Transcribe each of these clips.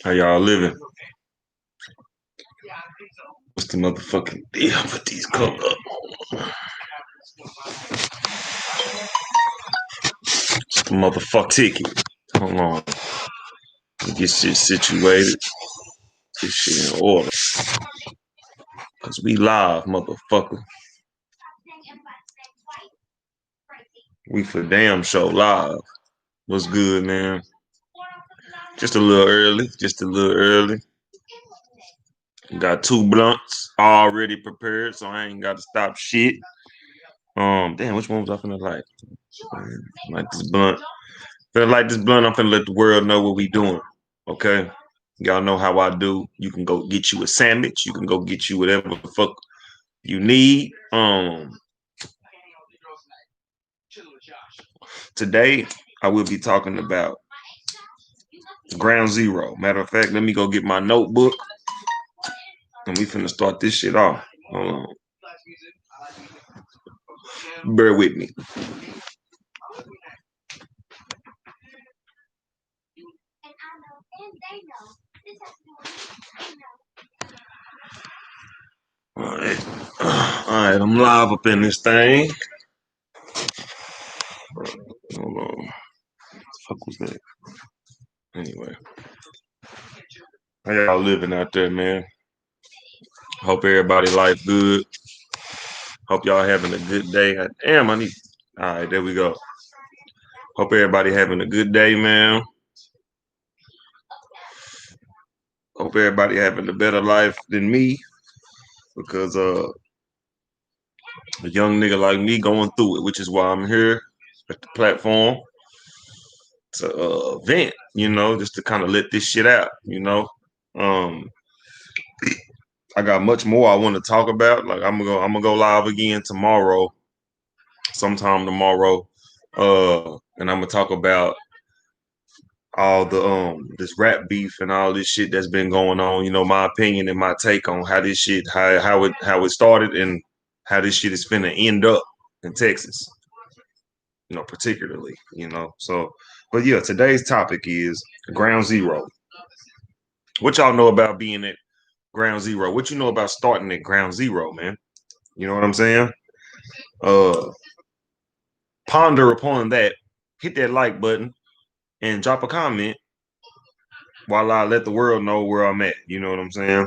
How y'all living? What's the motherfucking deal? Put these cups up. What's the motherfuck ticket? Hold on. Get shit situated. Get shit in order. Cause we live, motherfucker. We for damn show live. What's good, man? Just a little early. Got 2 blunts already prepared, so I ain't got to stop shit. Damn, which one was I finna like? Like this blunt. Finna light this blunt. I'm finna let the world know what we doing. Okay? Y'all know how I do. You can go get you a sandwich. You can go get you whatever the fuck you need. Today I will be talking about ground zero. Matter of fact, let me go get my notebook and we finna start this shit off. Hold on. Bear with me. Alright, I'm live up in this thing. Hold on. What the fuck was that? Anyway. How y'all living out there, man? Hope everybody life good. Hope y'all having a good day. Damn, I need. All right, there we go. Hope everybody having a good day, man. Hope everybody having a better life than me, because a young nigga like me going through it, which is why I'm here at the platform to vent, just to kind of let this shit out, I got much more I want to talk about. Like I'm gonna go live again tomorrow, sometime tomorrow, and I'm gonna talk about all the this rap beef and all this shit that's been going on. My opinion and my take on how this shit how it started and how this shit is finna end up in Texas. Particularly. So, but yeah, today's topic is ground zero. What y'all know about being at ground zero? What you know about starting at ground zero, man? You know what I'm saying? Ponder upon that. Hit that like button and drop a comment while I let the world know where I'm at. You know what I'm saying?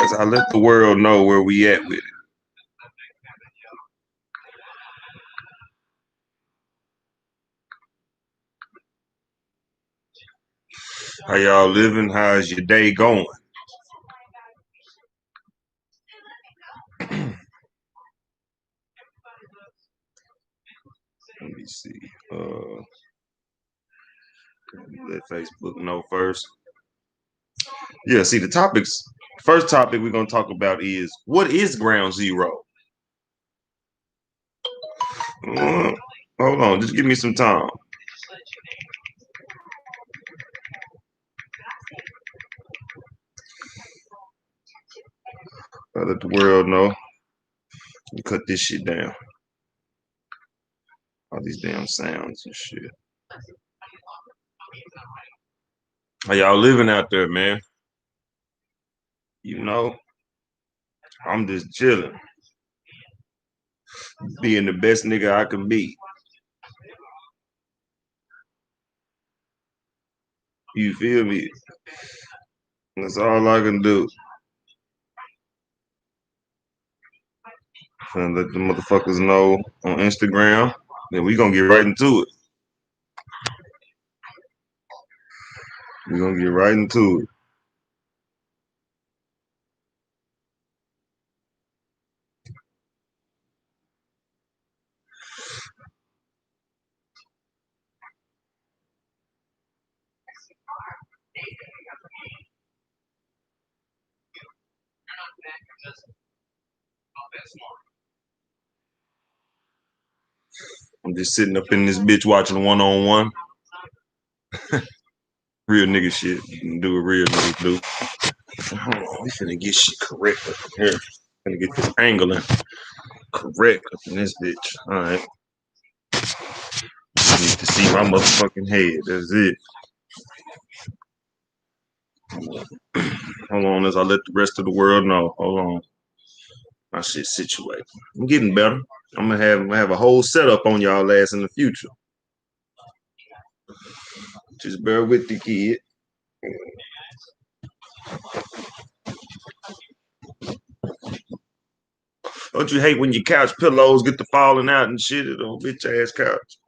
As I let the world know where we at with it. How y'all living? How's your day going? Let me see. Let Facebook know first. Yeah, see the topics. First topic we're gonna talk about is what is ground zero? Hold on, just give me some time. I let the world know. You cut this shit down. All these damn sounds and shit. How y'all living out there, man? I'm just chilling, being the best nigga I can be. You feel me? That's all I can do. And let the motherfuckers know on Instagram. Then we gonna get right into it. We gonna get right into it. I'm just sitting up in this bitch watching 1-on-1. Real nigga shit. You can do what real niggas do. Hold on, we finna get shit correct up here. Finna get this angle in. correct up in this bitch. All right. Need to see my motherfucking head. That's it. Hold on as I let the rest of the world know. Hold on. My shit situated. I'm getting better. I'm gonna have a whole setup on y'all ass in the future. Just bear with the kid. Don't you hate when your couch pillows get to falling out and shit? It old bitch ass couch.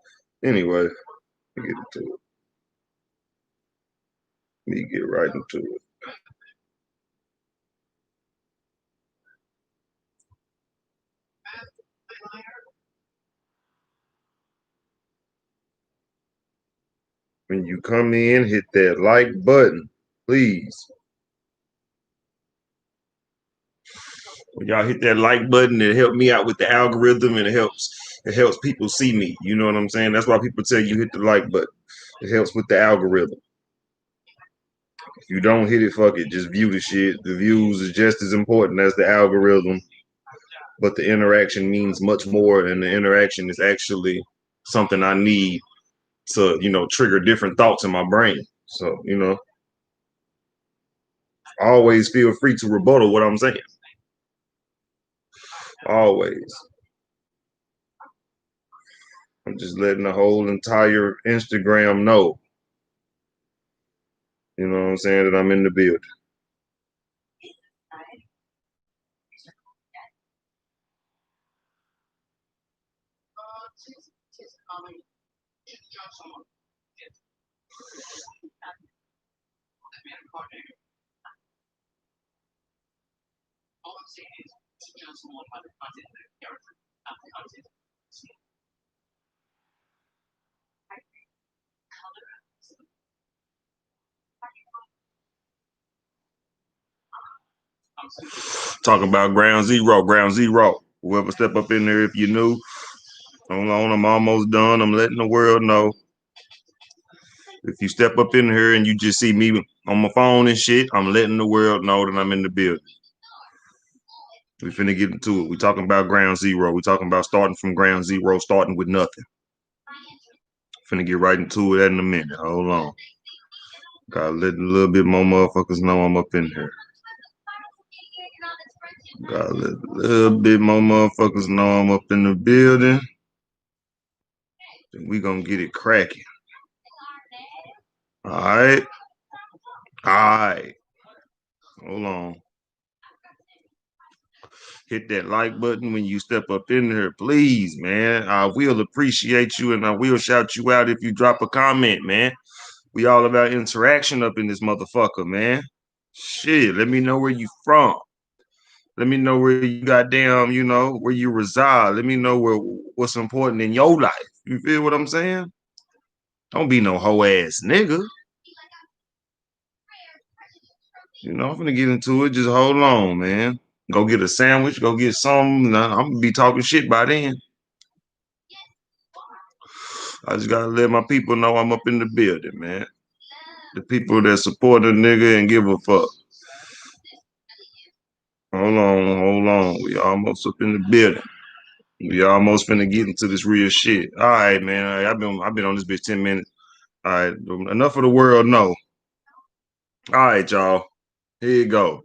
Anyway, let me get into it. Let me get right into it. When you come in, hit that like button, please. When y'all hit that like button, it helps me out with the algorithm and it helps people see me. You know what I'm saying? That's why people tell you hit the like button. It helps with the algorithm. If you don't hit it, fuck it. Just view the shit. The views is just as important as the algorithm, but the interaction means much more, and the interaction is actually something I need to, trigger different thoughts in my brain. So, always feel free to rebuttal what I'm saying. Always. I'm just letting the whole entire Instagram know, you know what I'm saying, that I'm in the building. Talking about ground zero, ground zero. Whoever step up in there, if you new, hold on, I'm almost done. I'm letting the world know. If you step up in here and you just see me on my phone and shit, I'm letting the world know that I'm in the building. We finna get into it. We talking about ground zero. We talking about starting from ground zero, starting with nothing. Finna get right into it in a minute. Hold on. Gotta let a little bit more motherfuckers know I'm up in here. Gotta let a little bit more motherfuckers know I'm up in the building. Then we gonna get it cracking. All right. All right. Hold on. Hit that like button when you step up in here, please, man. I will appreciate you and I will shout you out if you drop a comment, man. We all about interaction up in this motherfucker, man. Shit, let me know where you from. Let me know where you goddamn, where you reside. Let me know what's important in your life. You feel what I'm saying? Don't be no hoe ass nigga. I'm gonna get into it. Just hold on, man. Go get a sandwich. Go get something. Nah, I'm gonna be talking shit by then. I just gotta let my people know I'm up in the building, man. The people that support a nigga and give a fuck. Hold on. We almost up in the building. We almost finna get into this real shit. All right, man. All right, I've been on this bitch 10 minutes. All right, enough of the world know. All right, y'all. Here you go.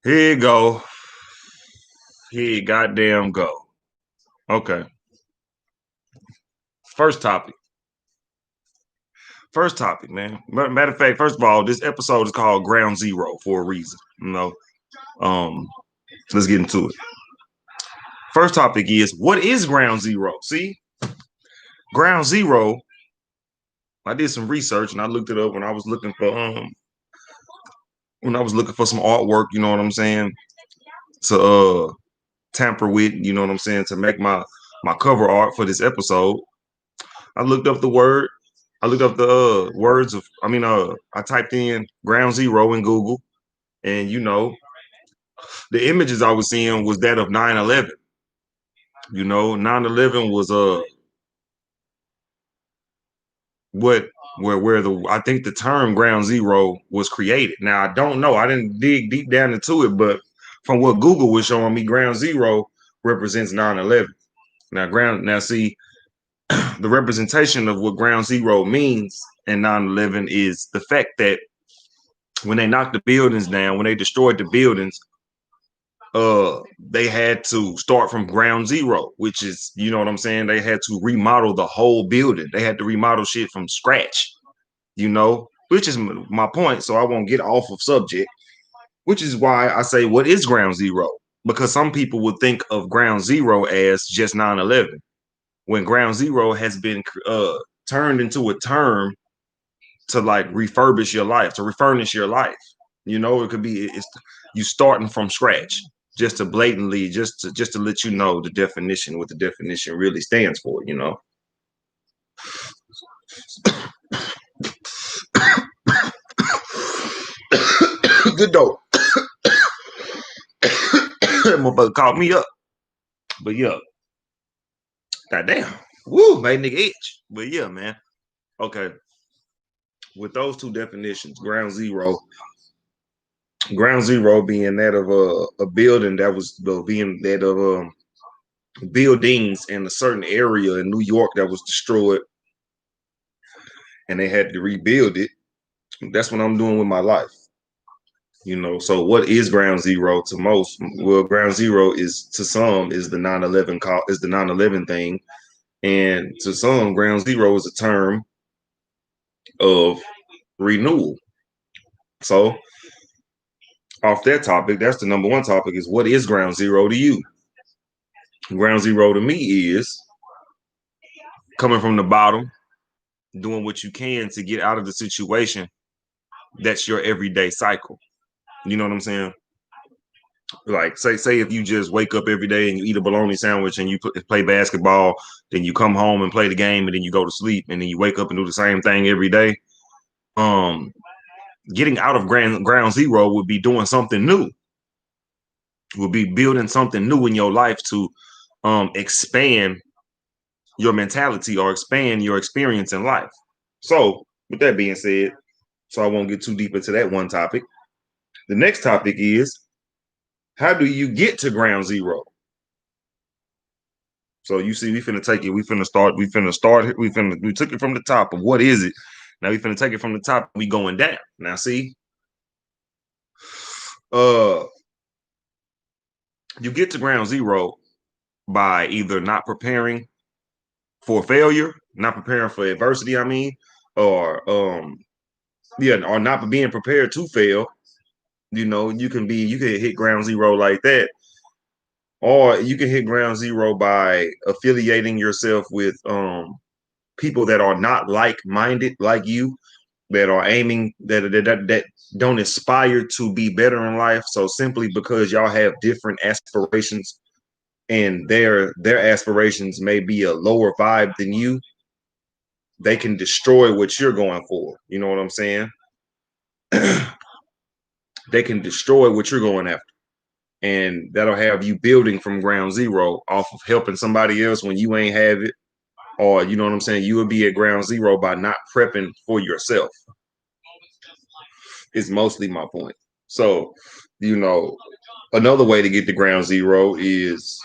Here you go. Here you goddamn go. Okay. First topic. First topic, man. Matter of fact, first of all, this episode is called Ground Zero for a reason. Um, let's get into it. First topic is, what is ground zero? See, ground zero. I did some research and I looked it up when I was looking for some artwork. You know what I'm saying? To tamper with. You know what I'm saying? To make my cover art for this episode. I looked up the word. I looked up the words of. I typed in ground zero in Google, and the images I was seeing was that of 9/11. 9/11 was what where the I think the term ground zero was created. Now I don't know. I didn't dig deep down into it, but From what Google was showing me, ground zero represents 9/11. Now see, the representation of what ground zero means in 9/11 is the fact that when they knocked the buildings down, when they destroyed the buildings, they had to start from ground zero, which is, you know what I'm saying? They had to remodel the whole building. They had to remodel shit from scratch, which is my point. So I won't get off of subject, which is why I say, what is ground zero? Because some people would think of ground zero as just 9/11, when ground zero has been turned into a term to like refurbish your life, to refurnish your life. It could be it's you starting from scratch, just to blatantly, just to let you know the definition, what the definition really stands for. Good dope. Motherfucker called me up. But yeah, goddamn. Woo, made nigga itch. But yeah, man. Okay. With those two definitions, ground zero being that of a building that was being that of buildings in a certain area in New York that was destroyed and they had to rebuild it. That's what I'm doing with my life. So what is ground zero to most? Well, ground zero is to some is the 9/11 call, is the 9/11 thing. And to some, ground zero is a term of renewal. So off that topic, that's the number one topic, is what is ground zero to you? Ground zero to me is coming from the bottom, doing what you can to get out of the situation. That's your everyday cycle. You know what I'm saying? Like say if you just wake up every day and you eat a bologna sandwich and you play basketball, then you come home and play the game and then you go to sleep and then you wake up and do the same thing every day. Getting out of ground zero would be doing something new. Would be building something new in your life to expand your mentality or expand your experience in life. So with that being said, so I won't get too deep into that one topic. The next topic is, how do you get to ground zero? So you see, we finna take it. We took it from the top of what is it. Now we finna take it from the top. We going down. Now see, you get to ground zero by either not preparing for failure, not preparing for adversity. I mean, or or not being prepared to fail. You can hit ground zero like that, or you can hit ground zero by affiliating yourself with people that are not like-minded like you, that are aiming that don't aspire to be better in life. So simply because y'all have different aspirations and their aspirations may be a lower vibe than you, they can destroy what you're going for. You know what I'm saying? They can destroy what you're going after. And that'll have you building from ground zero off of helping somebody else when you ain't have it. Or, you know what I'm saying? You would be at ground zero by not prepping for yourself. Is mostly my point. So, another way to get to ground zero is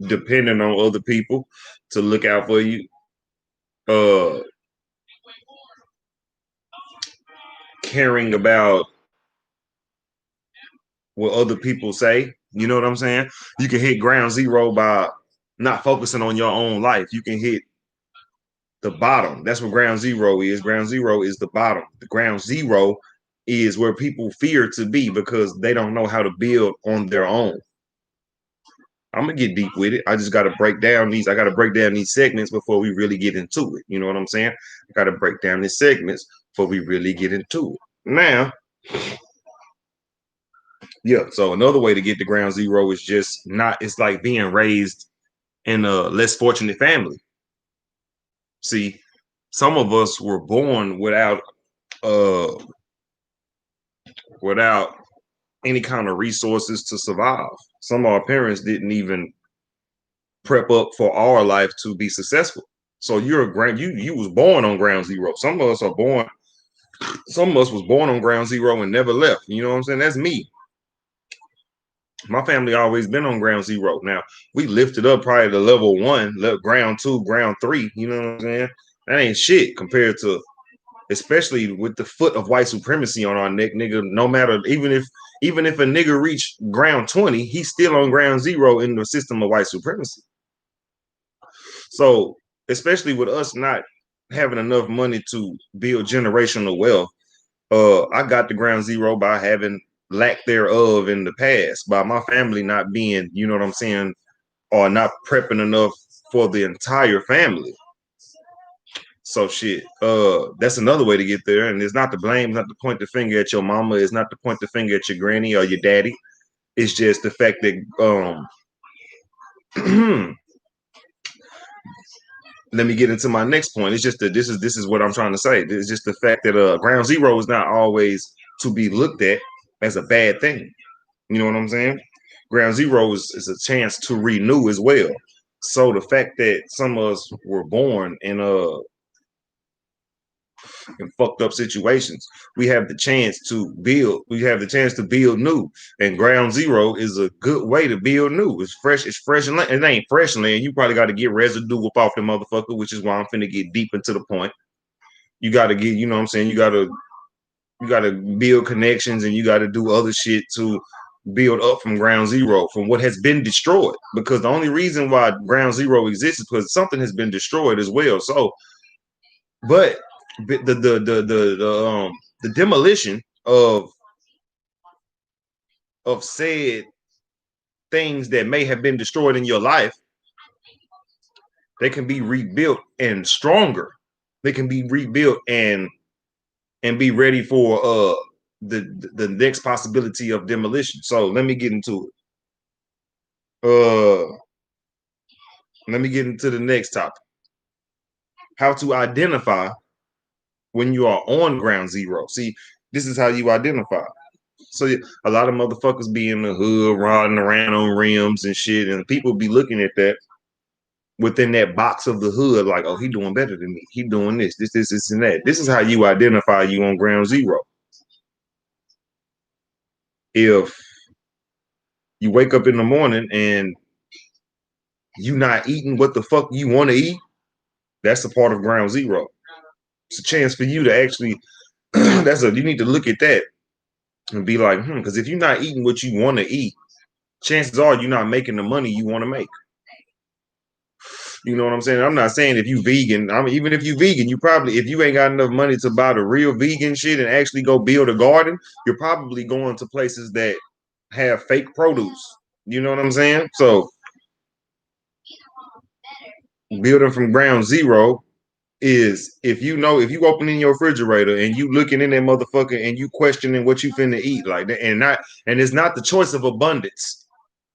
depending on other people to look out for you. Caring about what other people say. You know what I'm saying? You can hit ground zero by not focusing on your own life. You can hit the bottom. That's what ground zero is. Ground zero is the bottom. The ground zero is where people fear to be because they don't know how to build on their own. I'm gonna get deep with it. I just gotta break down these. I gotta break down these segments before we really get into it. You know what I'm saying? I gotta break down these segments before we really get into it. Now, yeah. So another way to get to ground zero is just not. It's like being raised in a less fortunate family. See, some of us were born uh without any kind of resources to survive. Some of our parents didn't even prep up for our life to be successful. So you was born on ground zero. Some of us was born on ground zero and never left. You know what I'm saying? That's me. My family always been on ground zero. Now we lifted up probably to level one, ground two, ground three. You know what I'm saying? That ain't shit compared to, especially with the foot of white supremacy on our neck, nigga. No matter, even if a nigga reach ground 20, he's still on ground zero in the system of white supremacy. So, especially with us not having enough money to build generational wealth, I got the ground zero by having lack thereof in the past, by my family not being, you know what I'm saying, or not prepping enough for the entire family. So shit, that's another way to get there. And it's not to blame, it's not to point the finger at your mama, it's not to point the finger at your granny or your daddy. It's just the fact that let me get into my next point. It's just that this is what I'm trying to say. It's just the fact that ground zero is not always to be looked at as a bad thing. You know what I'm saying? Ground zero is a chance to renew as well. So the fact that some of us were born in fucked up situations, we have the chance to build. We have the chance to build new. And ground zero is a good way to build new. It's fresh. It's fresh land. It ain't fresh land. You probably got to get residue up off the motherfucker, which is why I'm finna get deep into the point. You got to get. You know what I'm saying? You got to build connections, and you got to do other shit to build up from ground zero, from what has been destroyed. Because the only reason why ground zero exists is because something has been destroyed as well. So, but the demolition of said things that may have been destroyed in your life, they can be rebuilt and stronger. They can be rebuilt and be ready for the next possibility of demolition. So let me get into it. Let me get into the next topic. How to identify when you are on ground zero. See, this is how you identify. So a lot of motherfuckers be in the hood, riding around on rims and shit, and people be looking at that within that box of the hood, like, oh, he doing better than me. He doing this, and that. This is how you identify you on ground zero. If you wake up in the morning and you not eating what the fuck you want to eat, that's a part of ground zero. It's a chance for you to actually you need to look at that and be like, because if you're not eating what you want to eat, chances are you're not making the money you want to make. You know what I'm saying? I'm not saying if you vegan, even if you vegan, you probably, if you ain't got enough money to buy the real vegan shit and actually go build a garden, you're probably going to places that have fake produce. You know what I'm saying? So building from ground zero is, if you opening your refrigerator and you looking in that motherfucker and you questioning what you finna eat, like that, and it's not the choice of abundance.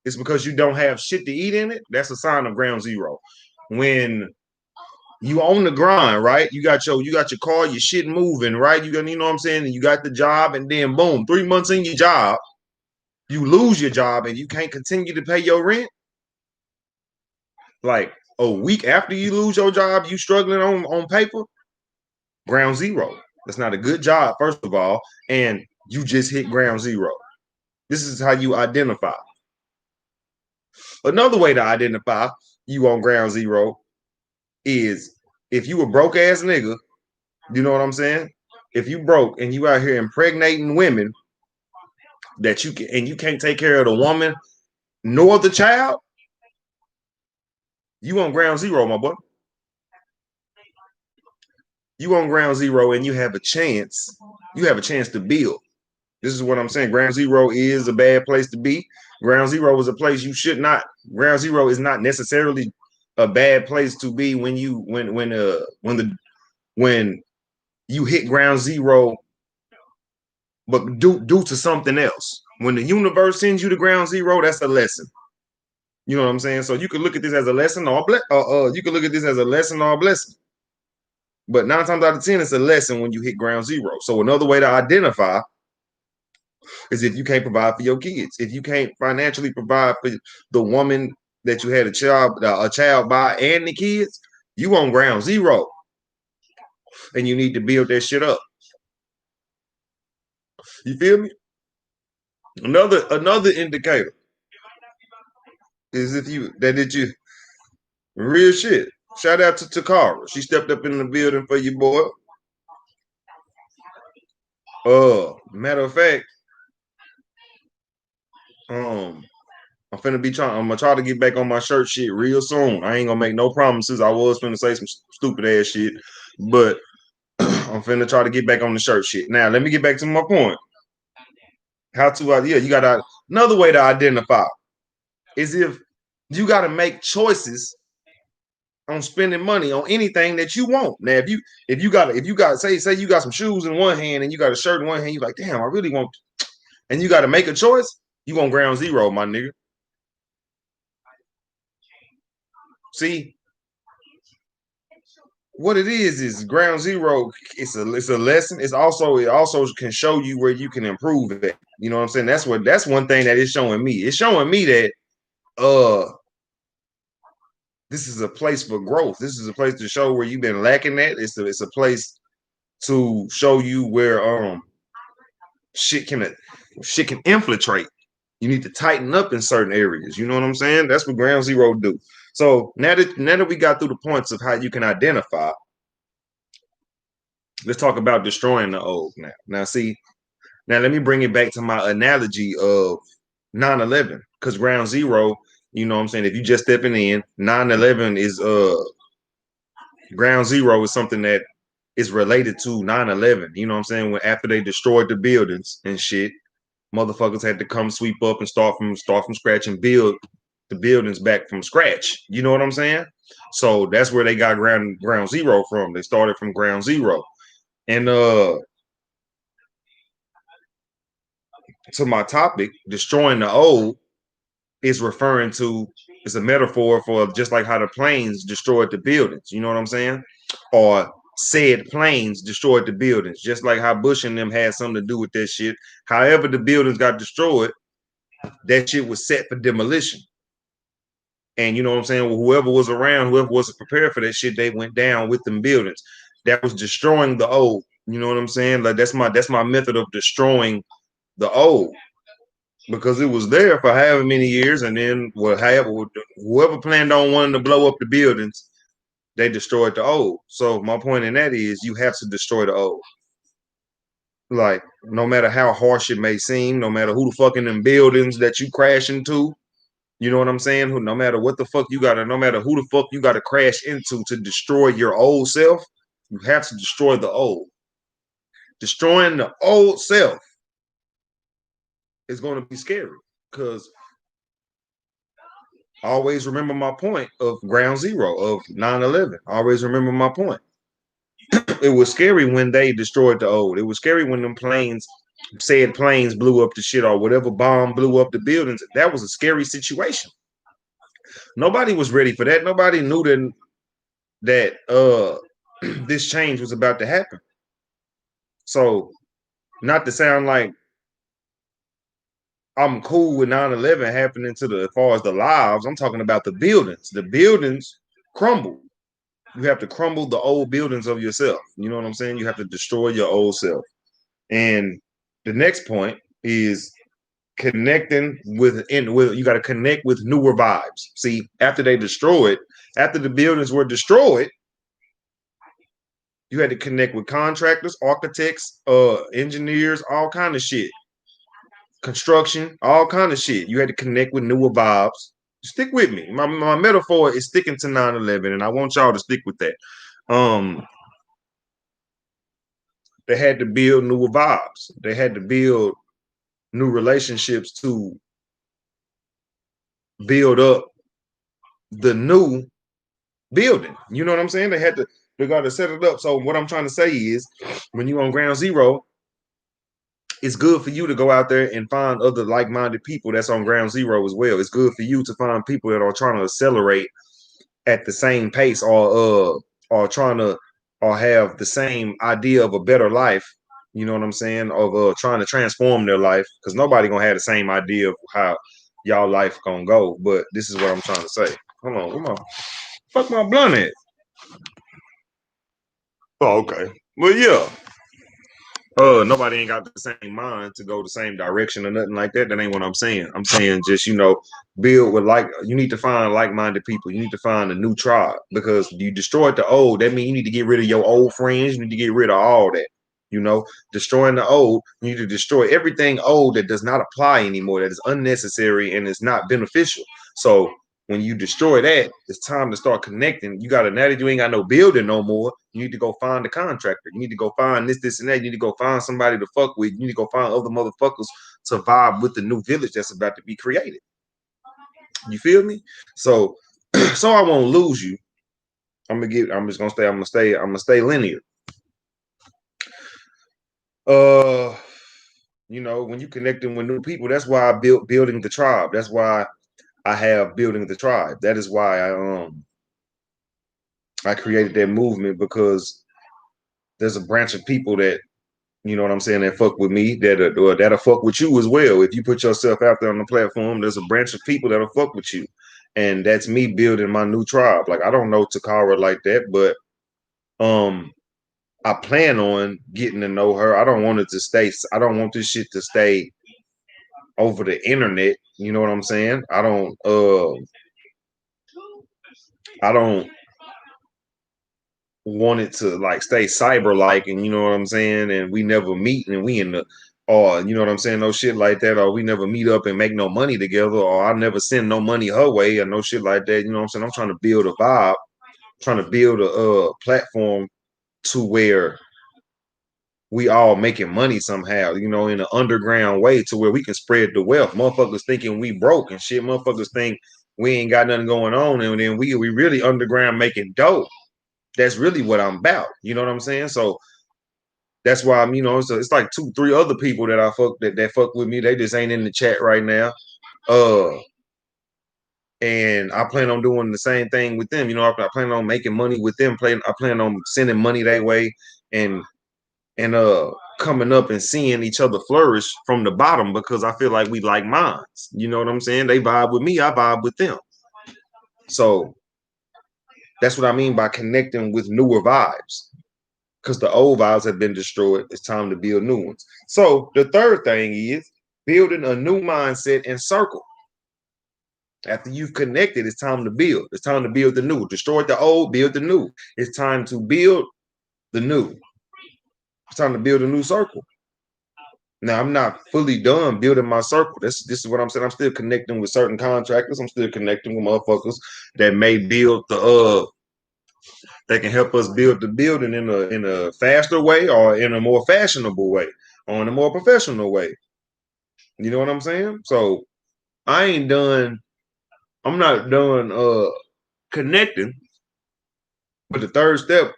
It's because you don't have shit to eat in it. That's a sign of ground zero. When you on the grind, right? You got your car, your shit moving, right? You know what I'm saying? And you got the job, and then boom, 3 months in your job, you lose your job and you can't continue to pay your rent. Like a week after you lose your job, you struggling on paper, ground zero. That's not a good job, first of all, and you just hit ground zero. This is how you identify. Another way to identify you on ground zero is if you a broke ass nigga, you know what I'm saying? If you broke and you out here impregnating women that you can't take care of the woman nor the child, you on ground zero, my boy. You on ground zero and you have a chance. You have a chance to build. This is what I'm saying. Ground zero is a bad place to be. Ground zero is a place you should not. Ground zero is not necessarily a bad place to be when you hit ground zero, but due to something else. When the universe sends you to ground zero, that's a lesson. You know what I'm saying? So you could look at this as a lesson you could look at this as a lesson or a blessing. But 9 times out of 10, it's a lesson when you hit ground zero. So another way to identify is if you can't provide for your kids, if you can't financially provide for the woman that you had a child by and the kids, you on ground zero, and you need to build that shit up. You feel me? Another indicator. Is if you that did you real shit. Shout out to Takara. She stepped up in the building for you, boy. Matter of fact, um, I'm gonna try to get back on my shirt shit real soon. I ain't gonna make no promises. I was finna say some stupid ass shit, but I'm finna try to get back on the shirt shit. Now, let me get back to my point. How to yeah, you gotta another way to identify is if you gotta make choices on spending money on anything that you want. Now, if you got say you got some shoes in one hand and you got a shirt in one hand, you like, damn, I really want, and you got to make a choice. You on ground zero, my nigga. See, what it is ground zero. It's a lesson. It also can show you where you can improve it. You know what I'm saying? That's one thing that it's showing me. It's showing me that this is a place for growth. This is a place to show where you've been lacking at. It's a place to show you where shit can shit can infiltrate. You need to tighten up in certain areas. You know what I'm saying? That's what ground zero do. So now that we got through the points of how you can identify, let's talk about destroying the old now. Now let me bring it back to my analogy of 9/11, because ground zero, you know what I'm saying? If you just stepping in, 9/11 is ground zero is something that is related to 9/11. You know what I'm saying? When after they destroyed the buildings and shit, motherfuckers had to come sweep up and start from scratch and build the buildings back from scratch. You know what I'm saying? So that's where they got ground zero from. They started from ground zero. And to my topic, destroying the old is referring to, it's a metaphor for just like how the planes destroyed the buildings. You know what I'm saying? Or said planes destroyed the buildings, just like how Bush and them had something to do with that shit. However, the buildings got destroyed, that shit was set for demolition. And you know what I'm saying? Well, whoever was around, whoever wasn't prepared for that shit, they went down with them buildings. That was destroying the old. You know what I'm saying? Like that's my method of destroying the old, because it was there for however many years, and then whoever planned on wanting to blow up the buildings, they destroyed the old. So my point in that is you have to destroy the old. Like, no matter how harsh it may seem, no matter who the fuck in them buildings that you crash into, you know what I'm saying? No matter what the fuck you gotta, no matter who the fuck you gotta crash into to destroy your old self, you have to destroy the old. Destroying the old self is going to be scary, because I always remember my point of ground zero of 9/11. I always remember my point. It was scary when they destroyed the old. It was scary when them planes blew up the shit, or whatever bomb blew up the buildings. That was a scary situation. Nobody was ready for that. Nobody knew that this change was about to happen. So, not to sound like I'm cool with 9/11 happening to the, as far as the lives, I'm talking about the buildings. The buildings crumble. You have to crumble the old buildings of yourself. You know what I'm saying? You have to destroy your old self. And the next point is connecting with you got to connect with newer vibes. See, after the buildings were destroyed, you had to connect with contractors, architects, engineers, all kind of shit, construction, all kind of shit. You had to connect with newer vibes. Stick with me. My metaphor is sticking to 9/11, and I want y'all to stick with that. Um, they had to build newer vibes. They had to build new relationships to build up the new building. You know what I'm saying? They got to set it up. So what I'm trying to say is, when you on ground zero, it's good for you to go out there and find other like-minded people that's on ground zero as well. It's good for you to find people that are trying to accelerate at the same pace, or trying to, or have the same idea of a better life. You know what I'm saying? Of trying to transform their life, because nobody gonna have the same idea of how y'all life gonna go. But this is what I'm trying to say. Hold on, come on. Fuck my blunt at. Oh, okay. Well, yeah. Nobody ain't got the same mind to go the same direction or nothing like that. That ain't what I'm saying. I'm saying just, build with you need to find like-minded people. You need to find a new tribe because you destroyed the old. That means you need to get rid of your old friends. You need to get rid of all that. Destroying the old, you need to destroy everything old that does not apply anymore, that is unnecessary and is not beneficial. So when you destroy that, it's time to start connecting. You got to, now that you ain't got no building no more, you need to go find a contractor. You need to go find this, and that. You need to go find somebody to fuck with. You need to go find other motherfuckers to vibe with the new village that's about to be created. You feel me? So, so I won't lose you. I'm gonna stay linear. When you connecting with new people, that's why I built building the tribe. That's why I have building the tribe. That is why I created that movement, because there's a branch of people that, you know what I'm saying, that fuck with me, that'll fuck with you as well. If you put yourself out there on the platform, there's a branch of people that'll fuck with you. And that's me building my new tribe. Like, I don't know Takara like that, but I plan on getting to know her. I don't want this shit to stay over the internet. You know what I'm saying? I don't want it to like stay cyber like, and you know what I'm saying, and we never meet, and we in the, or you know what I'm saying, no shit like that, or we never meet up and make no money together, or I never send no money her way, or no shit like that. You know what I'm saying? I'm trying to build a vibe, trying to build a platform to where we all making money somehow, in an underground way, to where we can spread the wealth. Motherfuckers thinking we broke and shit. Motherfuckers think we ain't got nothing going on, and then we really underground making dope. That's really what I'm about. You know what I'm saying? So that's why I'm, so it's like 2-3 other people that I fuck that fuck with me. They just ain't in the chat right now. And I plan on doing the same thing with them. I plan on making money with them. I plan on sending money that way, and coming up and seeing each other flourish from the bottom, because I feel like we like minds. You know what I'm saying? They vibe with me, I vibe with them. So that's what I mean by connecting with newer vibes, because the old vibes have been destroyed. It's time to build new ones. So the third thing is building a new mindset and circle. After you've connected, it's time to build. It's time to build the new. Destroy the old, build the new. It's time to build the new. It's time to build a new circle. Now, I'm not fully done building my circle. This is what I'm saying. I'm still connecting with certain contractors. I'm still connecting with motherfuckers that may build that can help us build the building in a faster way, or in a more fashionable way, or in a more professional way. You know what I'm saying? So I'm not done connecting. But the third step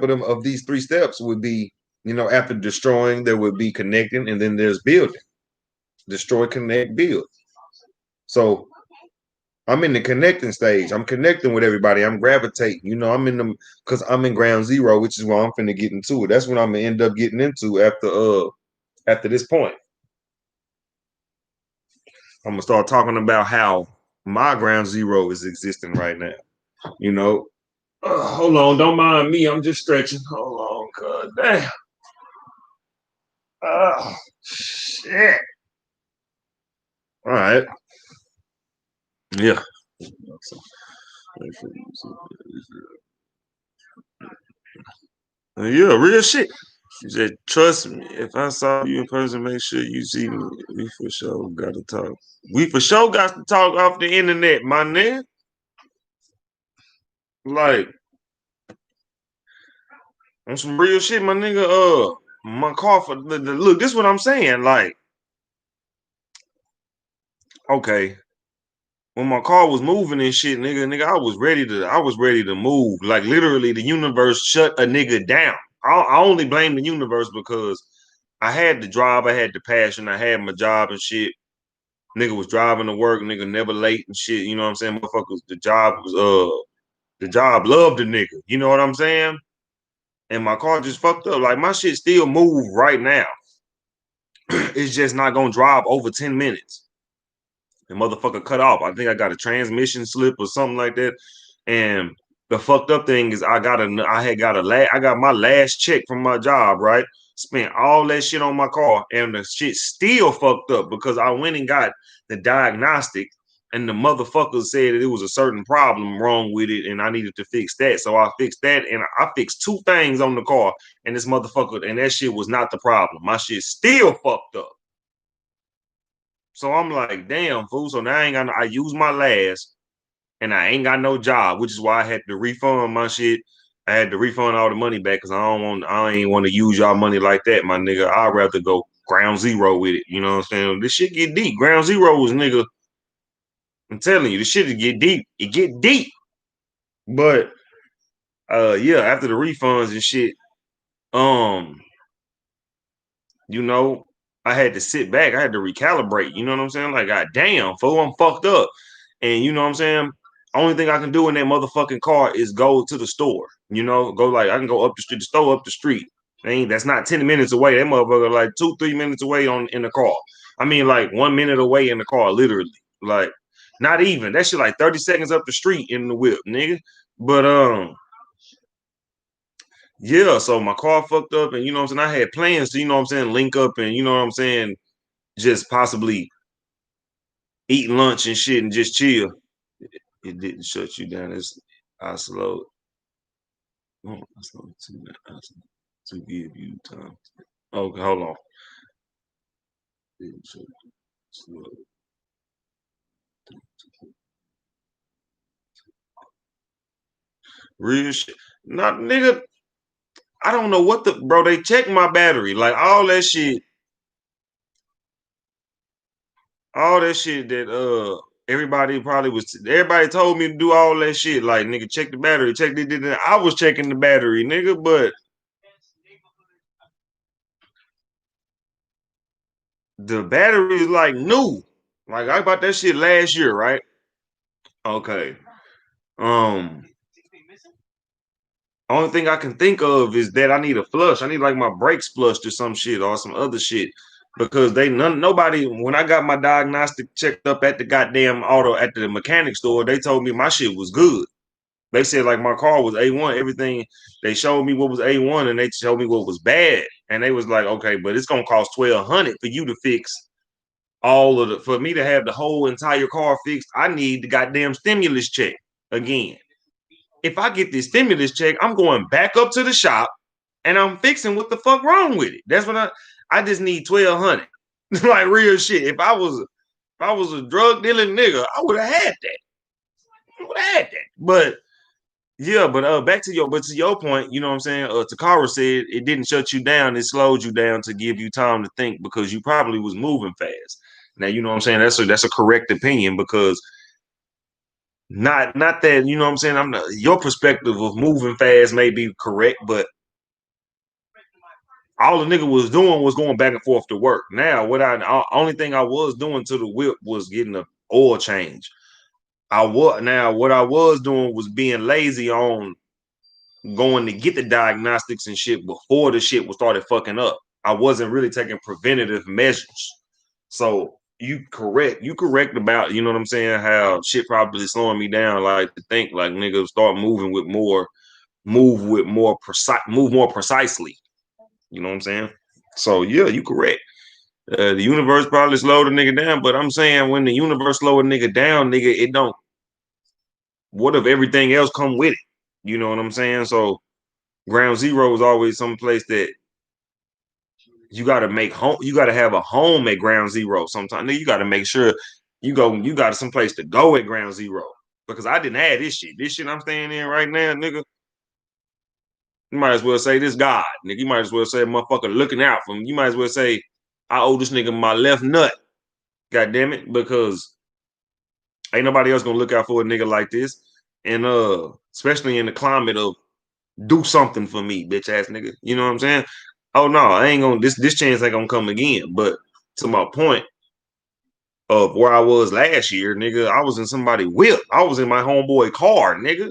of these 3 steps would be, after destroying, there would be connecting, and then there's building. Destroy, connect, build. So I'm in the connecting stage. I'm connecting with everybody. I'm gravitating. I'm in them because I'm in ground zero, which is where I'm finna get into it. That's what I'm gonna end up getting into after this point. I'm gonna start talking about how my ground zero is existing right now. Hold on, don't mind me. I'm just stretching. Hold on, god damn. Oh shit. All right. Yeah. Yeah, real shit. She said, "Trust me. If I saw you in person, make sure you see me. We for sure got to talk. We for sure got to talk off the internet, my nigga. Like, on some real shit, my nigga. My car for look. This is what I'm saying. Like, okay, when my car was moving and shit, nigga, I was ready to move. Like, literally, the universe shut a nigga down. I only blame the universe because I had the drive, I had the passion, I had my job and shit. Nigga was driving to work, nigga never late and shit. You know what I'm saying? Motherfuckers, the job loved the nigga. You know what I'm saying? And my car just fucked up. Like, my shit still move right now. It's just not gonna drive over 10 minutes. The motherfucker cut off. I think I got a transmission slip or something like that. And the fucked up thing is I got my last check from my job, right? Spent all that shit on my car, and the shit still fucked up because I went and got the diagnostic, and the motherfucker said that it was a certain problem wrong with it, and I needed to fix that. So I fixed that, and I fixed two things on the car, and this motherfucker, and that shit was not the problem. My shit still fucked up. So I'm like, damn, fool. So now I use my last, and I ain't got no job, which is why I had to refund my shit. I had to refund all the money back because I ain't want to use y'all money like that, my nigga. I'd rather go ground zero with it. You know what I'm saying? This shit get deep. Ground zero is, nigga. I'm telling you, this shit get deep. It get deep. But yeah, after the refunds and shit, um, you know, I had to sit back. I had to recalibrate. You know what I'm saying? Like, god damn, fool, I'm fucked up. And you know what I'm saying? Only thing I can do in that motherfucking car is go to the store. You know, go like I can go up the street, the store up the street. That's not 10 minutes away. That motherfucker like 2-3 minutes away in the car. I mean, like 1 minute away in the car, literally. Like, not even. That shit like 30 seconds up the street in the whip, nigga. But yeah, so my car fucked up, and you know what I'm saying? I had plans to, you know what I'm saying, link up and you know what I'm saying, just possibly eat lunch and shit and just chill. It didn't shut you down. I slowed. Oh, I slowed to give you time. Okay, hold on. Real shit. Not nigga. I don't know what the bro. They checked my battery, like all that shit that everybody told me to do all that shit. Like nigga, check the battery, check the. I was checking the battery, nigga, but the battery is like new. Like I bought that shit last year, right? Okay. Um, only thing I can think of is that I need a flush. I need like my brakes flushed or some shit or some other shit. Because nobody when I got my diagnostic checked up at the goddamn auto at the mechanic store, they told me my shit was good. They said like my car was A1, everything. They showed me what was A1 and they showed me what was bad. And they was like, okay, but it's gonna cost $1,200 for you to fix for me to have the whole entire car fixed. I need the goddamn stimulus check again. If I get this stimulus check, I'm going back up to the shop and I'm fixing what the fuck wrong with it. That's what I just need 1,200. Like real shit. If I was a drug dealing nigga, I would have had that. I would have had that. But yeah, back to your point, you know what I'm saying? Takara said it didn't shut you down, it slowed you down to give you time to think because you probably was moving fast. Now, you know what I'm saying? That's a correct opinion because not that, you know what I'm saying, I'm not, your perspective of moving fast may be correct, but all the nigga was doing was going back and forth to work. Now, only thing I was doing to the whip was getting a oil change. What I was doing was being lazy on going to get the diagnostics and shit before the shit was started fucking up. I wasn't really taking preventative measures. So you correct about, you know what I'm saying, how shit probably slowing me down, like to think like niggas start move more precisely. You know what I'm saying? So yeah, you correct. The universe probably slowed a nigga down, but I'm saying when the universe slow a nigga down, nigga, it don't. What if everything else come with it? You know what I'm saying? So ground zero is always some place that you got to make home. You got to have a home at ground zero. Sometimes you got to make sure you got some place to go at ground zero because I didn't have this shit. This shit I'm staying in right now, nigga. You might as well say this God, nigga. You might as well say motherfucker looking out for me. You might as well say I owe this nigga my left nut. God damn it, because ain't nobody else gonna look out for a nigga like this. And especially in the climate of do something for me, bitch ass nigga. You know what I'm saying? Oh no, I ain't gonna this chance ain't gonna come again. But to my point of where I was last year, nigga, I was in somebody whip. I was in my homeboy car, nigga.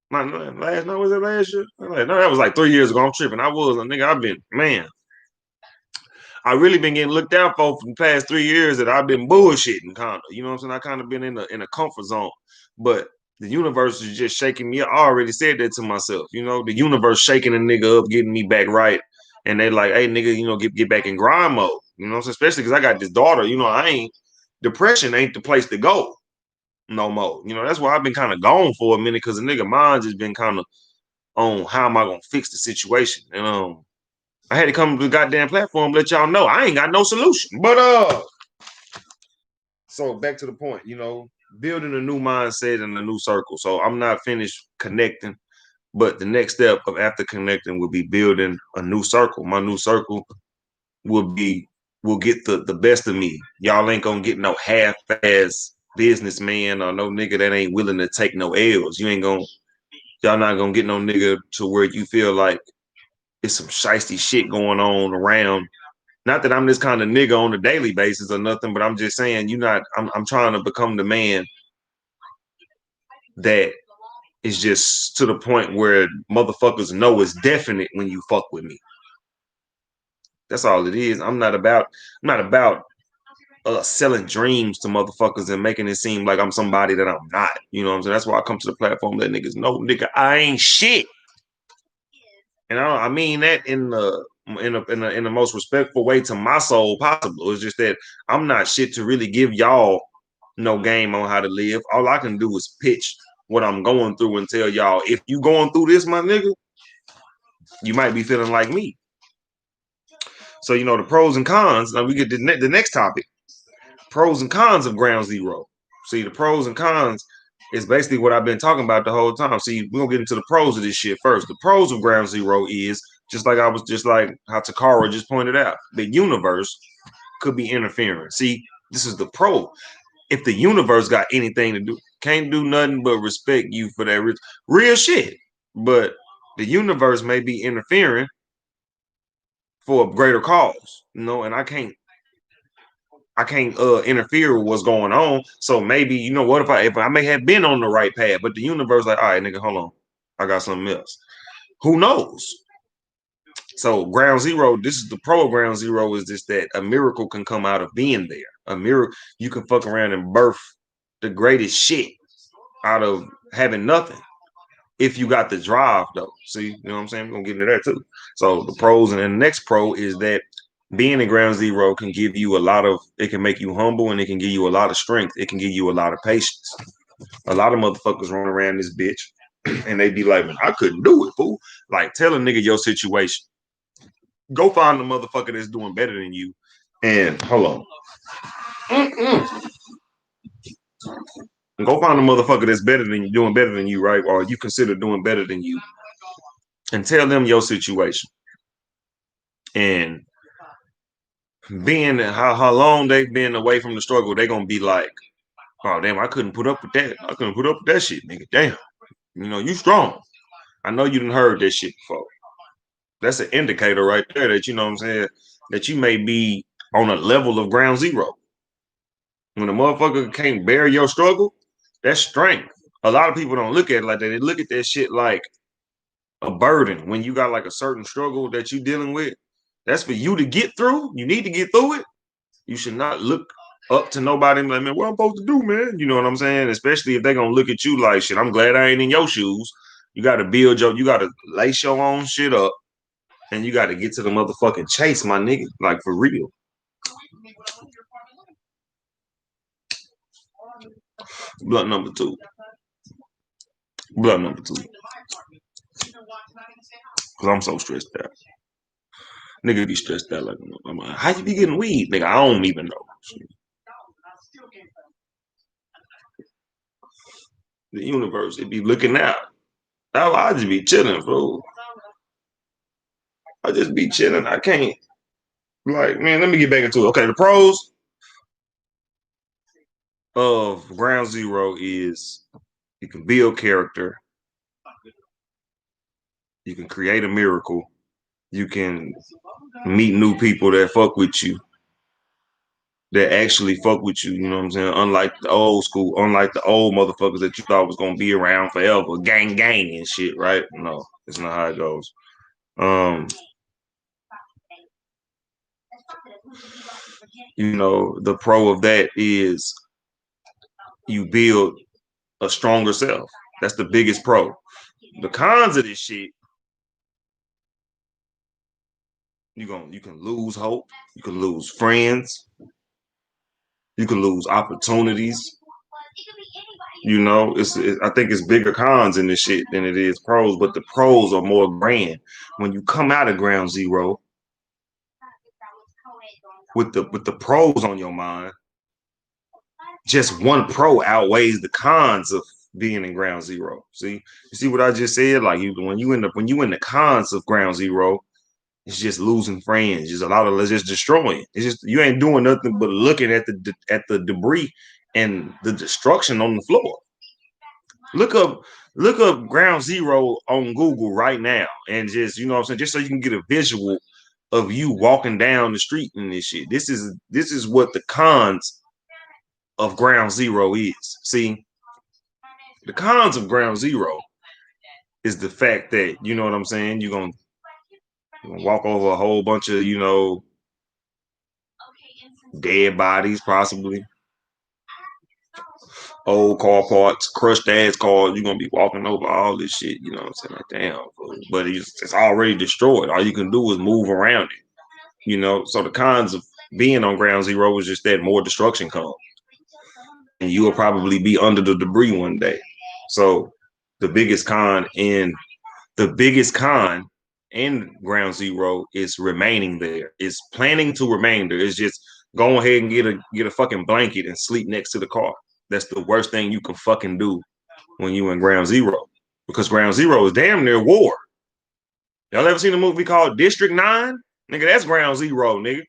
My last night was it last year? No, that was like 3 years ago. I'm tripping. I was a nigga. I've been man. I really been getting looked out for the past 3 years that I've been bullshitting kind of. You know what I'm saying? I kind of been in a comfort zone. But the universe is just shaking me up. I already said that to myself. You know, the universe shaking a nigga up, getting me back right. and they like, hey nigga, get back in grind mode. So especially because I got this daughter, I ain't depression ain't the place to go no more. That's why I've been kind of gone for a minute because the nigga mind just been kind of on how am I gonna fix the situation. And I had to come to the goddamn platform let y'all know I ain't got no solution. But so back to the point, building a new mindset and a new circle. So I'm not finished connecting, but the next step of after connecting will be building a new circle. My new circle will get the best of me. Y'all ain't gonna get no half-ass businessman or no nigga that ain't willing to take no L's. Y'all not gonna get no nigga to where you feel like it's some shiesty shit going on around. Not that I'm this kind of nigga on a daily basis or nothing, but I'm just saying I'm trying to become the man that is just to the point where motherfuckers know it's definite when you fuck with me. That's all it is. I'm not about selling dreams to motherfuckers and making it seem like I'm somebody that I'm not. You know what I'm saying? That's why I come to the platform, let niggas know, nigga, I ain't shit. And I mean that in the most respectful way to my soul possible. It's just that I'm not shit to really give y'all no game on how to live. All I can do is pitch what I'm going through and tell y'all, if you going through this, my nigga, you might be feeling like me. So, the pros and cons. Now we get the next topic. Pros and cons of ground zero. See, the pros and cons is basically what I've been talking about the whole time. See, we're gonna get into the pros of this shit first. The pros of ground zero is just like how Takara just pointed out, the universe could be interfering. See, this is the pro. If the universe got anything to do, can't do nothing but respect you for that real shit. But the universe may be interfering for a greater cause, and I can't interfere with what's going on. So maybe, what if I may have been on the right path, but the universe like, all right, nigga, hold on, I got something else. Who knows? So ground zero, this is the pro of ground zero, is just that a miracle can come out of being there. A miracle, you can fuck around and birth the greatest shit out of having nothing. If you got the drive though. See, you know what I'm saying? We're gonna get into that too. So the pros, and then the next pro is that being in ground zero can give you it can make you humble, and it can give you a lot of strength. It can give you a lot of patience. A lot of motherfuckers run around this bitch and they be like, man, I couldn't do it, fool. Like, tell a nigga your situation. Go find the motherfucker that's doing better than you. And hold on. Go find a motherfucker that's better than you, doing better than you, right? Or you consider doing better than you. And tell them your situation. And being how long they've been away from the struggle, they're gonna be like, oh damn, I couldn't put up with that. I couldn't put up with that shit, nigga. Damn. You strong. I know you done heard that shit before. That's an indicator right there that, you know what I'm saying, that you may be on a level of ground zero. When a motherfucker can't bear your struggle, that's strength. A lot of people don't look at it like that. They look at that shit like a burden. When you got like a certain struggle that you're dealing with, that's for you to get through. You need to get through it. You should not look up to nobody and be like, man, what I'm supposed to do, man? You know what I'm saying? Especially if they're gonna look at you like, shit, I'm glad I ain't in your shoes. You gotta you gotta lace your own shit up, and you gotta get to the motherfucking chase, my nigga. Like, for real. Blunt number two. Blunt number two. Cause I'm so stressed out. Nigga be stressed out like, I'm like, how you be getting weed? Nigga, I don't even know. The universe, it be looking out. I just be chilling, bro. I just be chilling. I can't. Like, man, let me get back into it. Okay, the pros of ground zero is you can build character, you can create a miracle, you can meet new people that fuck with you, that actually fuck with you, you know what I'm saying? Unlike the old school, unlike the old motherfuckers that you thought was gonna be around forever, gang and shit, right? No, it's not how it goes. Um, the pro of that is you build a stronger self. That's the biggest pro. The cons of this shit You can lose hope. You can lose friends. You can lose opportunities. I think it's bigger cons in this shit than it is pros, but the pros are more grand. When you come out of ground zero with the pros on your mind, just one pro outweighs the cons of being in ground zero. You see what I just said? Like when you in the cons of ground zero, it's just losing friends, just a lot of just destroying. It's just you ain't doing nothing but looking at the debris and the destruction on the floor. Look up look up ground zero on Google right now and just you know what I'm saying, just so you can get a visual of you walking down the street and this shit. This is what the cons of ground zero is. See, the cons of ground zero is the fact that you know what I'm saying, you're gonna walk over a whole bunch of, dead bodies, possibly old car parts, crushed ass cars. You're gonna be walking over all this shit. You know what I'm saying? Like, damn, but it's already destroyed. All you can do is move around it. So the cons of being on ground zero is just that more destruction comes, and you will probably be under the debris one day. So the biggest con in the biggest con in ground zero is remaining there. It's planning to remain there. It's just go ahead and get a fucking blanket and sleep next to the car. That's the worst thing you can fucking do when you in ground zero. Because ground zero is damn near war. Y'all ever seen a movie called District 9? Nigga, that's ground zero, nigga.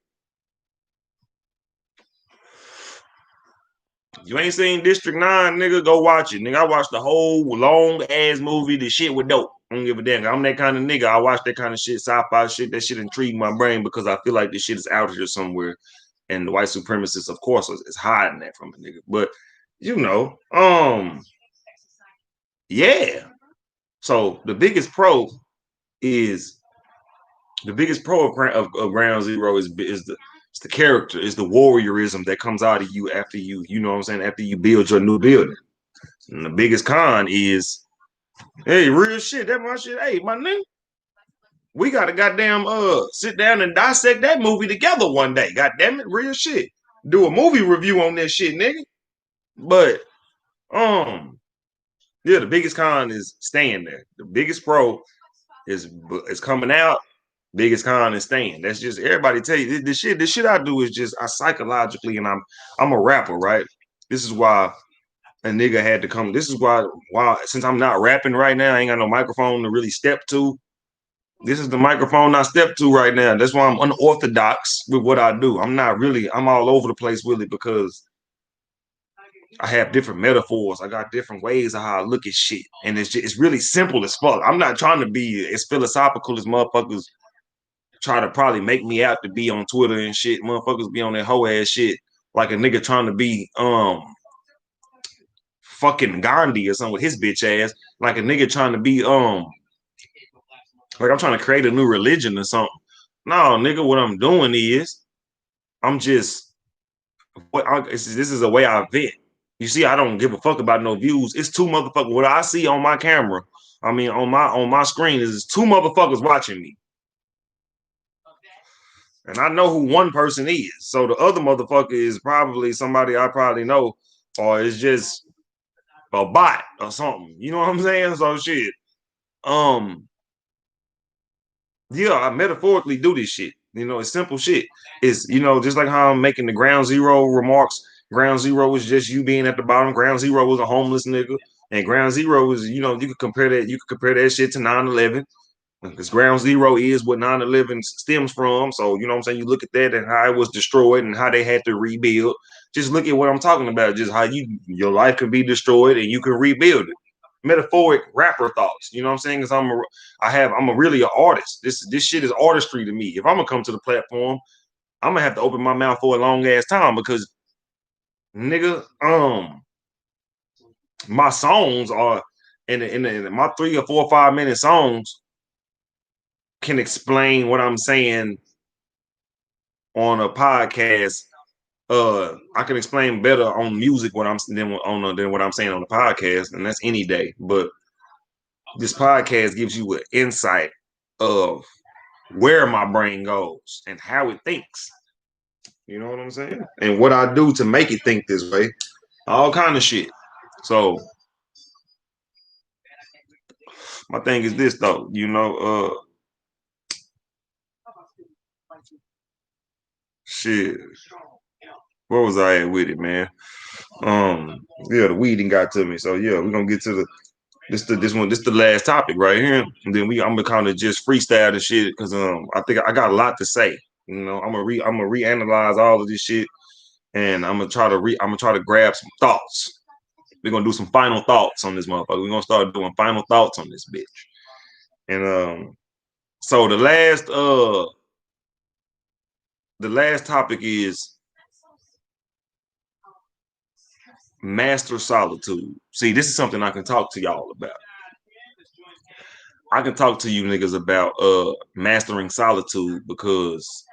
You ain't seen District 9, nigga, go watch it. Nigga, I watched the whole long ass movie. The shit was dope. I don't give a damn. I'm that kind of nigga. I watch that kind of shit, sci-fi shit. That shit intrigued my brain because I feel like this shit is out here somewhere. And the white supremacists, of course, is hiding that from a nigga. But, yeah. So is the biggest pro of ground zero is the character, is the warriorism that comes out of you after you know what I'm saying, after you build your new building. And the biggest con is, hey, real shit, that my shit. Hey, my nigga, we gotta goddamn sit down and dissect that movie together one day. God damn it, real shit. Do a movie review on that shit, nigga. But yeah, the biggest con is staying there. The biggest pro is coming out. Biggest con is staying. That's just everybody tell you the shit I do is just I psychologically, and I'm a rapper, right? This is why a nigga had to come. This is why since I'm not rapping right now, I ain't got no microphone to really step to. This is the microphone I step to right now. That's why I'm unorthodox with what I do. I'm all over the place with it because I have different metaphors. I got different ways of how I look at shit. And it's really simple as fuck. I'm not trying to be as philosophical as motherfuckers try to probably make me out to be on Twitter and shit. Motherfuckers be on that hoe ass shit like a nigga trying to be fucking Gandhi or something with his bitch ass. Like a nigga trying to be like I'm trying to create a new religion or something. No, nigga, what I'm doing is I'm just this is a way I vent. You see, I don't give a fuck about no views. It's two motherfuckers. What I see on my camera, I mean on my screen is two motherfuckers watching me. And I know who one person is. So the other motherfucker is probably somebody I probably know, or it's just a bot or something. You know what I'm saying? So shit. Yeah, I metaphorically do this shit. It's simple shit. It's just like how I'm making the ground zero remarks. Ground zero is just you being at the bottom. Ground zero is a homeless nigga. And ground zero is, you could compare that shit to 9/11. Because ground zero is what 9/11 stems from. So, you know what I'm saying? You look at that and how it was destroyed and how they had to rebuild. Just look at what I'm talking about. Just how your life could be destroyed and you can rebuild it. Metaphoric rapper thoughts. You know what I'm saying? Because I'm a really an artist. This shit is artistry to me. If I'm gonna come to the platform, I'm gonna have to open my mouth for a long ass time because nigga, my songs are in my 3 or 4 or 5 minute songs can explain what I'm saying on a podcast. I can explain better on music what I'm than what I'm saying on the podcast, and that's any day. But this podcast gives you an insight of where my brain goes and how it thinks. You know what I'm saying? And what I do to make it think this way. All kind of shit. So my thing is this though, shit. Where was I at with it, man? Yeah, the weeding got to me. So yeah, we're gonna get to this the last topic right here. And then I'm gonna kind of just freestyle the shit because I think I got a lot to say. I'm gonna reanalyze all of this shit and I'm gonna try to grab some thoughts. We're gonna do some final thoughts on this motherfucker. We're gonna start doing final thoughts on this bitch. And so the last topic is master solitude. See, this is something I can talk to y'all about. I can talk to you niggas about mastering solitude because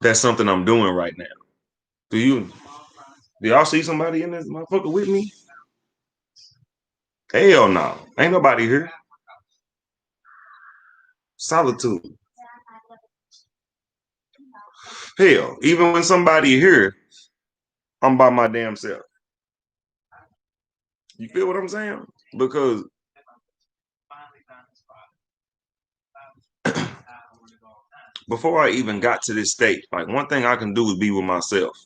that's something I'm doing right now. Do y'all see somebody in this motherfucker with me? Hell no. Ain't nobody here. Solitude. Hell, even when somebody here, I'm by my damn self. You feel what I'm saying? Because before I even got to this state, like one thing I can do is be with myself.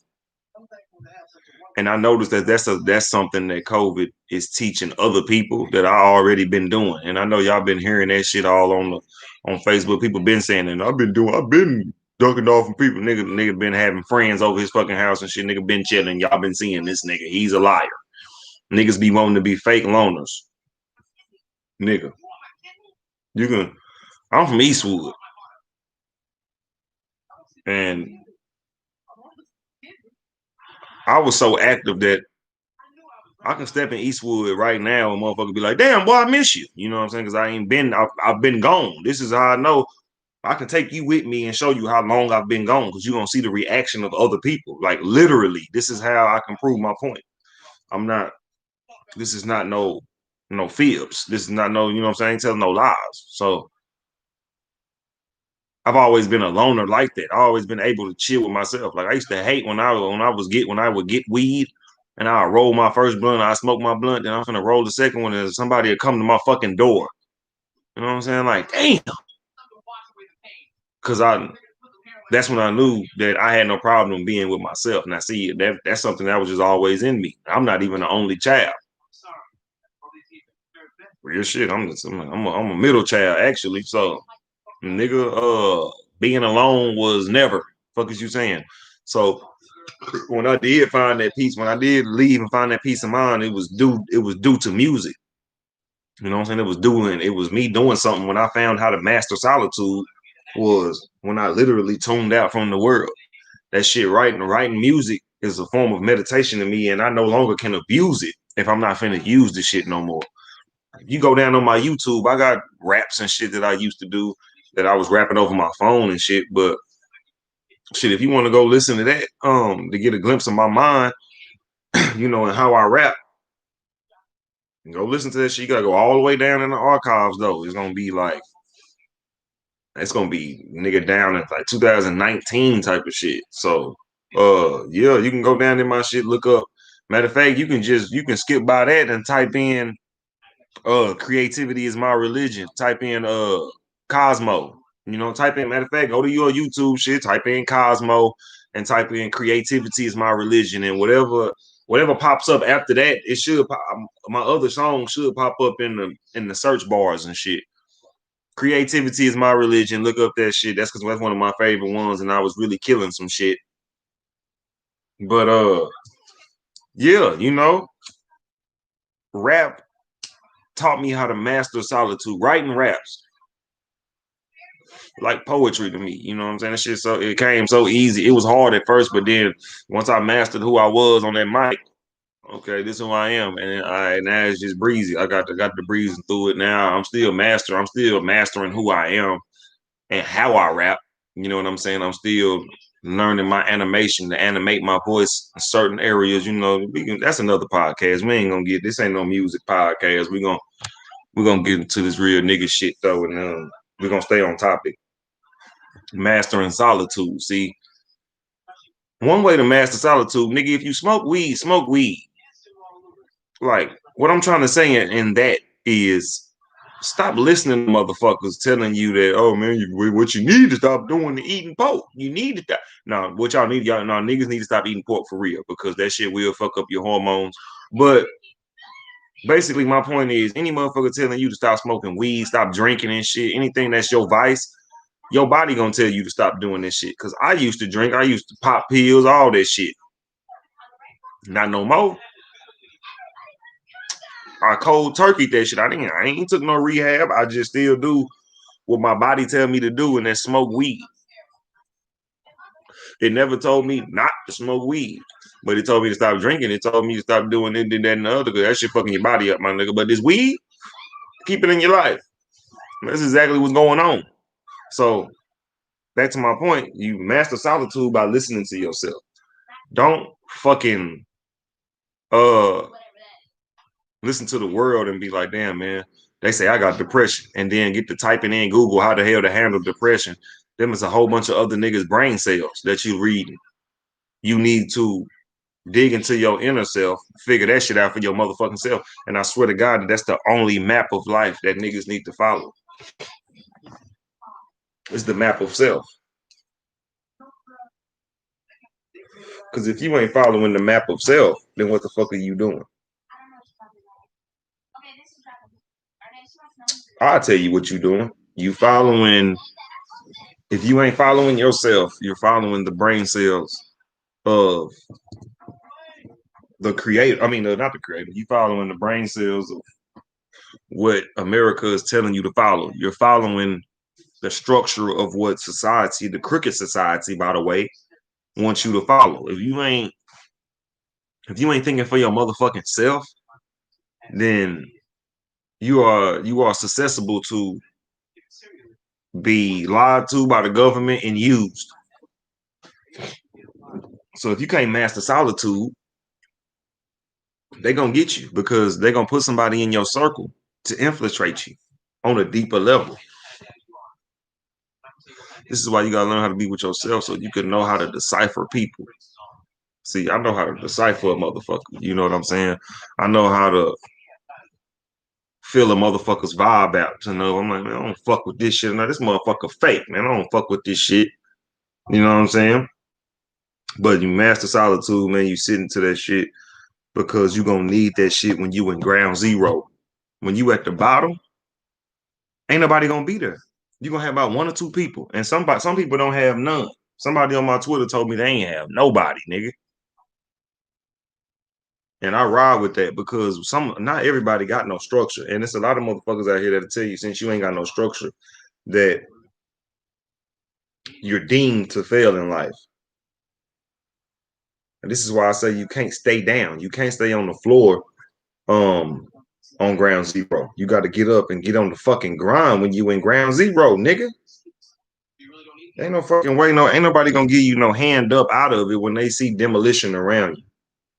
And I noticed that that's something that COVID is teaching other people that I already been doing. And I know y'all been hearing that shit all on Facebook. People been saying, and I've been ducking off from people. Nigga been having friends over his fucking house and shit. Nigga been chilling. Y'all been seeing this nigga. He's a liar. Niggas be wanting to be fake loners. Nigga, you can. I'm from Eastwood, and I was so active that I can step in Eastwood right now and motherfucker be like, damn, boy, I miss you. You know what I'm saying? Because I've been gone. This is how I know I can take you with me and show you how long I've been gone because you're going to see the reaction of other people. Like, literally, this is how I can prove my point. I'm not, this is not no fibs. This is not no, you know what I'm saying? I ain't telling no lies. So I've always been a loner like that. I always been able to chill with myself. Like I used to hate when I would get weed and I roll my first blunt, I smoke my blunt, then I'm gonna roll the second one, and somebody would come to my fucking door. You know what I'm saying? Like, damn, because that's when I knew that I had no problem being with myself. And I see that's something that was just always in me. I'm not even the only child. Real shit. I'm a middle child actually. So nigga, being alone was never. Fuck is you saying? So when I did find that peace, when I did leave and find that peace of mind, it was due to music. You know what I'm saying? It was me doing something when I found how to master solitude was when I literally tuned out from the world. That shit writing music is a form of meditation to me, and I no longer can abuse it if I'm not finna use this shit no more. If you go down on my YouTube, I got raps and shit that I used to do that I was rapping over my phone and shit, but shit, if you want to go listen to that, to get a glimpse of my mind, and how I rap, go listen to that shit. You gotta go all the way down in the archives though. It's gonna be nigga down in like 2019 type of shit. So yeah, you can go down in my shit, look up. Matter of fact, you can skip by that and type in creativity is my religion. Type in Cosmo. Type in, matter of fact, go to your YouTube shit, type in Cosmo and type in creativity is my religion, and whatever pops up after that, it should my other song should pop up in the search bars and shit. Creativity is my religion. Look up that shit. That's because that's one of my favorite ones, and I was really killing some shit. But yeah, rap taught me how to master solitude. Writing raps like poetry to me. You know what I'm saying? That shit, so it came so easy. It was hard at first, but then once I mastered who I was on that mic, okay, this is who I am, and now it's just breezy. I got the breezing through it now. I'm still mastering who I am and how I rap. You know what I'm saying? I'm still learning my animation to animate my voice in certain areas. That's another podcast. We ain't gonna get this. Ain't no music podcast. We're gonna get into this real nigga shit though, and we're gonna stay on topic. Mastering solitude. See, one way to master solitude, nigga, if you smoke weed, smoke weed. Like, what I'm trying to say in that is stop listening to motherfuckers telling you that, oh man, what you need to stop doing is eating pork. You need to stop. No, what y'all need, y'all, no, niggas need to stop eating pork for real because that shit will fuck up your hormones. But basically, my point is any motherfucker telling you to stop smoking weed, stop drinking and shit, anything that's your vice, your body gonna tell you to stop doing this shit. Cause I used to drink, I used to pop pills, all that shit. Not no more. I cold turkey that shit. I ain't took no rehab. I just still do what my body tell me to do, and that's smoke weed. It never told me not to smoke weed, but it told me to stop drinking. It told me to stop doing it, that, and the other. Cause that shit fucking your body up, my nigga. But this weed, keep it in your life. That's exactly what's going on. So back to my point, you master solitude by listening to yourself. Don't fucking uh listen to the world and be like, damn, man, they say I got depression, and then get to typing in Google how the hell to handle depression. Them is a whole bunch of other niggas' brain cells that you reading. You need to dig into your inner self, figure that shit out for your motherfucking self. And I swear to God, that's the only map of life that niggas need to follow. It's the map of self. Because if you ain't following the map of self, then what the fuck are you doing? I'll tell you what you're doing. You following, if you ain't following yourself, you're following the brain cells of the creator. I mean, not the creator. You following the brain cells of what America is telling you to follow. You're following the structure of what society, the crooked society, by the way, wants you to follow. If you ain't thinking for your motherfucking self, then you are susceptible to be lied to by the government and used. So if you can't master solitude, they're gonna get you because they're gonna put somebody in your circle to infiltrate you on a deeper level. This is why you gotta learn how to be with yourself so you can know how to decipher people. See, I know how to decipher a motherfucker. You know what I'm saying? I know how to feel a motherfucker's vibe out to know. I'm like, man, I don't fuck with this shit. Now this motherfucker fake, man. I don't fuck with this shit. You know what I'm saying? But you master solitude, man. You sit into that shit because you gonna need that shit when you in ground zero. When you at the bottom, ain't nobody gonna be there. You gonna have about one or two people, and some people don't have none. Somebody on my Twitter told me they ain't have nobody, nigga. And I ride with that because not everybody got no structure, and it's a lot of motherfuckers out here that'll tell you since you ain't got no structure that you're deemed to fail in life. And this is why I say you can't stay down. You can't stay on the floor on ground zero. You got to get up and get on the fucking grind when you in ground zero, nigga. Ain't no fucking way, ain't nobody gonna give you no hand up out of it when they see demolition around you.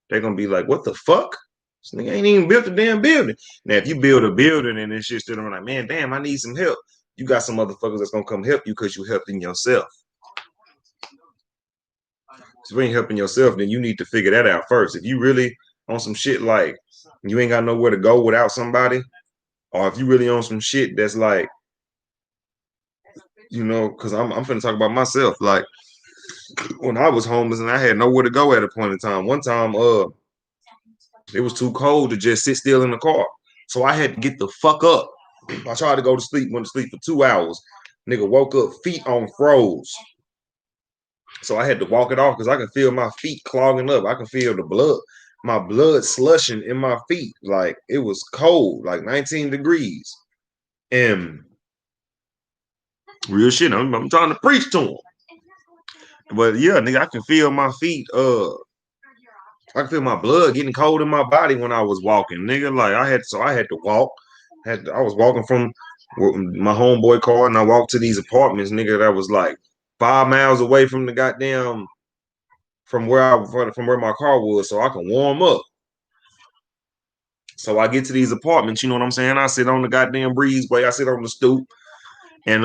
They're gonna be like, what the fuck? This nigga ain't even built a damn building. Now, if you build a building and this shit still around like, man, damn, I need some help. You got some motherfuckers that's gonna come help you because you helping yourself. If you ain't helping yourself, then you need to figure that out first. If you really on some shit like you ain't got nowhere to go without somebody, or if you really on some shit that's like, you know, because I'm finna talk about myself. Like when I was homeless and I had nowhere to go at a point in time. One time, it was too cold to just sit still in the car, so I had to get the fuck up. I tried to go to sleep, went to sleep for 2 hours. Nigga woke up, feet on froze. So I had to walk it off because I can feel my feet clogging up. I can feel the blood, my blood slushing in my feet. Like it was cold, like 19 degrees. And real shit, I'm trying to preach to him. But yeah, nigga, I can feel my feet. I can feel my blood getting cold in my body when I was walking, nigga. Like I had to walk. I was walking from my homeboy car, and I walked to these apartments, nigga. That was like 5 miles away from the goddamn from where my car was, so I can warm up. So I get to these apartments, you know what I'm saying? I sit on the goddamn breezeway, I sit on the stoop, and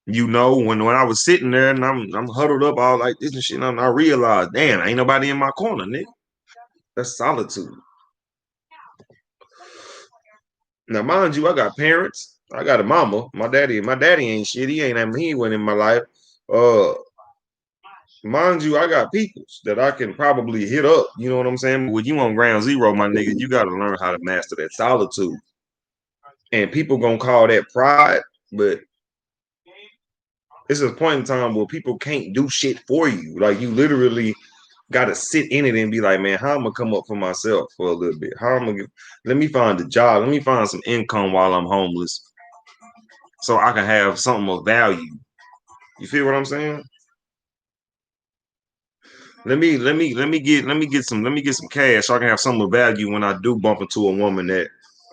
when I was sitting there and I'm huddled up all like this and shit, and I realized, damn, ain't nobody in my corner, nigga. That's solitude. Now, mind you, I got parents. I got a mama. My daddy ain't shit. He went in my life. Uh, mind you, I got peoples that I can probably hit up. You know what I'm saying? When you on ground zero, my nigga, you got to learn how to master that solitude. And people gonna call that pride, but it's a point in time where people can't do shit for you. Like you literally got to sit in it and be like, man, how I'm gonna come up for myself for a little bit? How I'm gonna let me find a job, let me find some income while I'm homeless, so I can have something of value. You feel what I'm saying? Let me get some cash so I can have something of value when I do bump into a woman that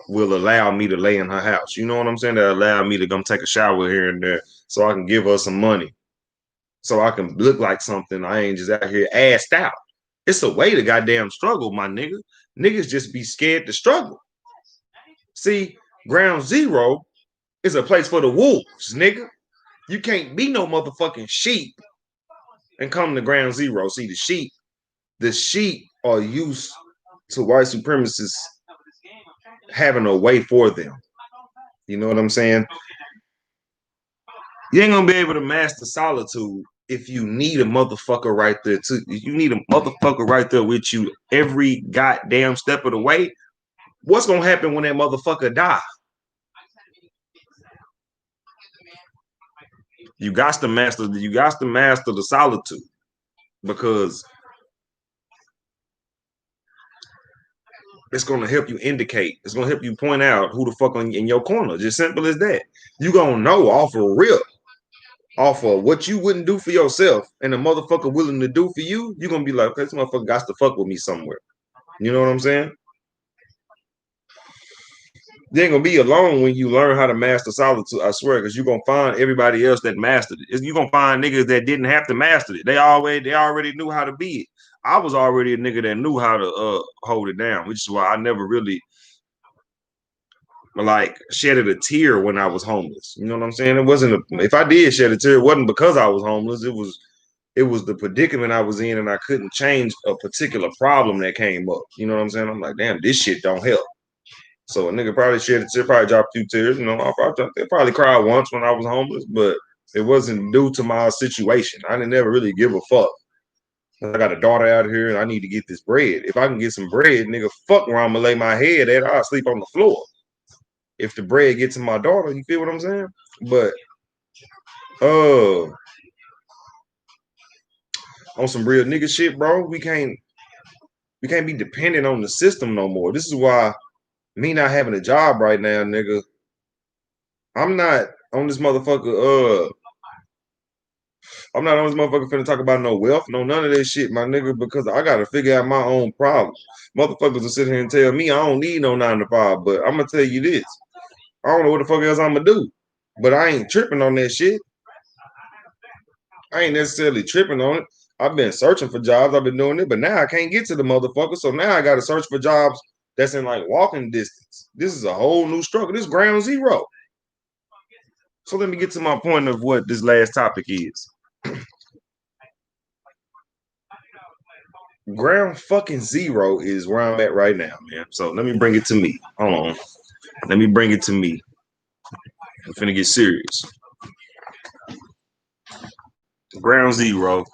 will allow me to lay in her house. You know what I'm saying? That allow me to come take a shower here and there so I can give her some money. So I can look like something. I ain't just out here assed out. It's a way to goddamn struggle, my nigga. Niggas just be scared to struggle. See, ground zero is a place for the wolves, nigga. You can't be no motherfucking sheep and come to ground zero. See, the sheep are used to white supremacists having a way for them. You know what I'm saying? You ain't gonna be able to master solitude if you need a motherfucker right there too. If you need a motherfucker right there with you every goddamn step of the way, what's gonna happen when that motherfucker die? You got to master the solitude because it's gonna help you indicate. It's gonna help you point out who the fuck in your corner. Just simple as that. You gonna know off of real, off of what you wouldn't do for yourself, and the motherfucker willing to do for you. You gonna be like, okay, this motherfucker got to fuck with me somewhere. You know what I'm saying? You ain't gonna be alone when you learn how to master solitude. I swear, because you're gonna find everybody else that mastered it. You're gonna find niggas that didn't have to master it. They already knew how to be it. I was already a nigga that knew how to hold it down, which is why I never really like shedded a tear when I was homeless. You know what I'm saying? If I did shed a tear, it wasn't because I was homeless. It was the predicament I was in, and I couldn't change a particular problem that came up. You know what I'm saying? I'm like, damn, this shit don't help. So a nigga probably shed a tear, probably dropped 2 tears. You know, I probably cried once when I was homeless, but it wasn't due to my situation. I didn't ever really give a fuck. I got a daughter out here and I need to get this bread. If I can get some bread, nigga, fuck where I'm gonna lay my head at. I'll sleep on the floor. If the bread gets to my daughter, you feel what I'm saying? But uh on some real nigga shit, bro, we can't be dependent on the system no more. This is why me not having a job right now, nigga, I'm not on this motherfucker. I'm not on this motherfucker finna talk about no wealth, no none of that shit, my nigga, because I gotta figure out my own problems. Motherfuckers will sit here and tell me I don't need no 9 to 5, but I'm gonna tell you this. I don't know what the fuck else I'm gonna do. But I ain't tripping on that shit. I ain't necessarily tripping on it. I've been searching for jobs, I've been doing it, but now I can't get to the motherfucker. So now I gotta search for jobs that's in like walking distance. This is a whole new struggle. This is ground zero. So let me get to my point of what this last topic is. Ground fucking zero is where I'm at right now, man. So let me bring it to me. Hold on. Let me bring it to me. I'm finna get serious. Ground zero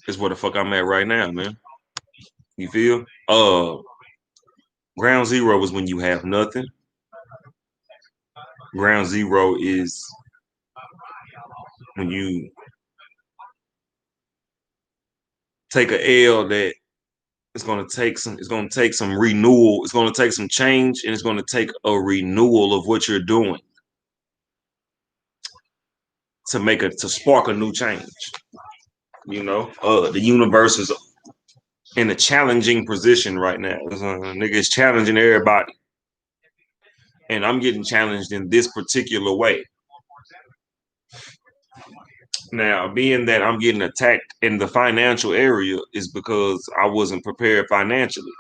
is where the fuck I'm at right now, man. You feel? Ground zero is when you have nothing. Ground zero is when you take a L that it's gonna take some renewal, it's gonna take some change, and it's gonna take a renewal of what you're doing to spark a new change. You know, the universe is in a challenging position right now. Nigga is challenging everybody. And I'm getting challenged in this particular way. Now, being that I'm getting attacked in the financial area is because I wasn't prepared financially.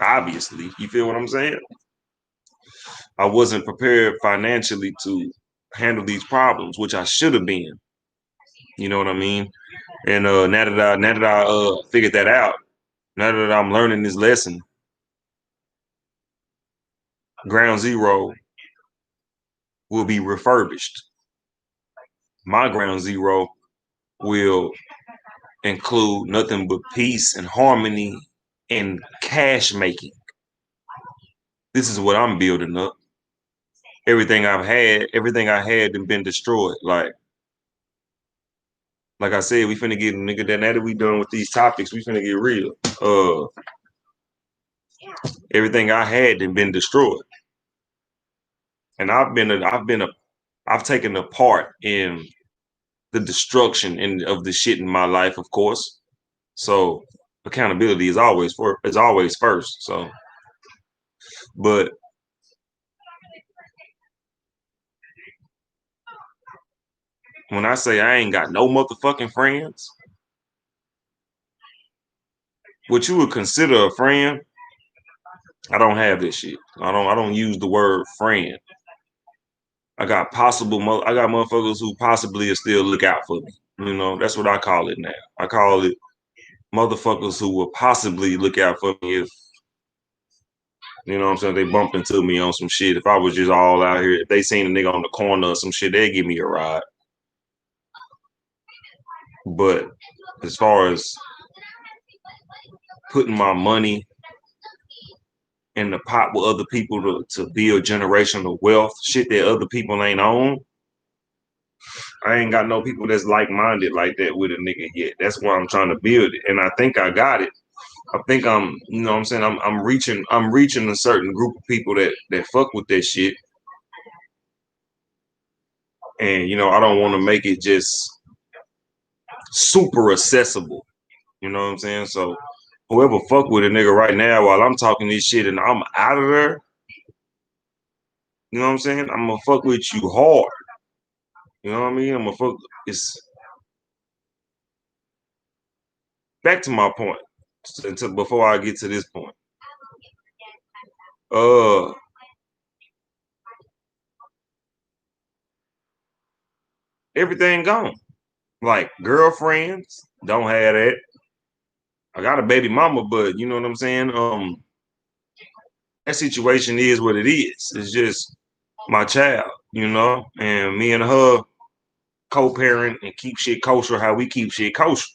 Obviously, you feel what I'm saying? I wasn't prepared financially to handle these problems, which I should have been. You know what I mean? And now that I figured that out, now that I'm learning this lesson, Ground Zero will be refurbished. My Ground Zero will include nothing but peace and harmony and cash making. This is what I'm building up. Everything I had and been destroyed. Like I said, we finna get nigga that now that we done with these topics, we finna get real. Everything I had and been destroyed. And I've taken a part in the destruction of the shit in my life, of course. So accountability is always first. So, but when I say I ain't got no motherfucking friends, what you would consider a friend, I don't have this shit. I don't use the word friend. I got motherfuckers who possibly will still look out for me. You know, that's what I call it now. I call it motherfuckers who will possibly look out for me if, you know what I'm saying, they bumped into me on some shit. If I was just all out here, if they seen a nigga on the corner or some shit, they'd give me a ride. But as far as putting my money in the pot with other people to build generational wealth, shit that other people ain't on, I ain't got no people that's like minded like that with a nigga yet. That's why I'm trying to build it. And I think I got it. I think you know what I'm saying, I'm reaching a certain group of people that fuck with that shit. And you know, I don't want to make it just super accessible. You know what I'm saying? So whoever fuck with a nigga right now while I'm talking this shit and I'm out of there, you know what I'm saying? I'm gonna fuck with you hard. You know what I mean? I'm gonna fuck. It's back to my point. Before I get to this point, uh, everything gone. Like girlfriends don't have that. I got a baby mama, but you know what I'm saying? That situation is what it is. It's just my child, you know, and me and her co-parent and keep shit kosher how we keep shit kosher.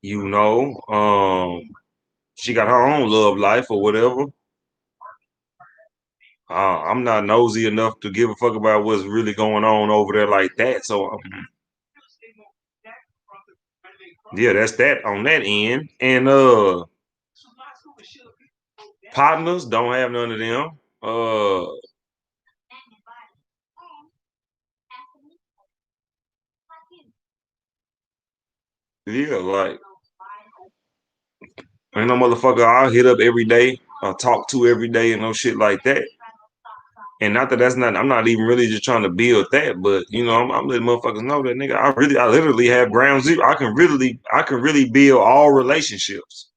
You know, she got her own love life or whatever. I'm not nosy enough to give a fuck about what's really going on over there like that. So, yeah, that's that on that end. And partners don't have none of them. Yeah, like ain't no motherfucker I'll hit up every day, talk to every day, and no shit like that. And not that that's not, I'm not even really just trying to build that, but you know, I'm letting motherfuckers know that nigga, I literally have ground zero. I can really build all relationships.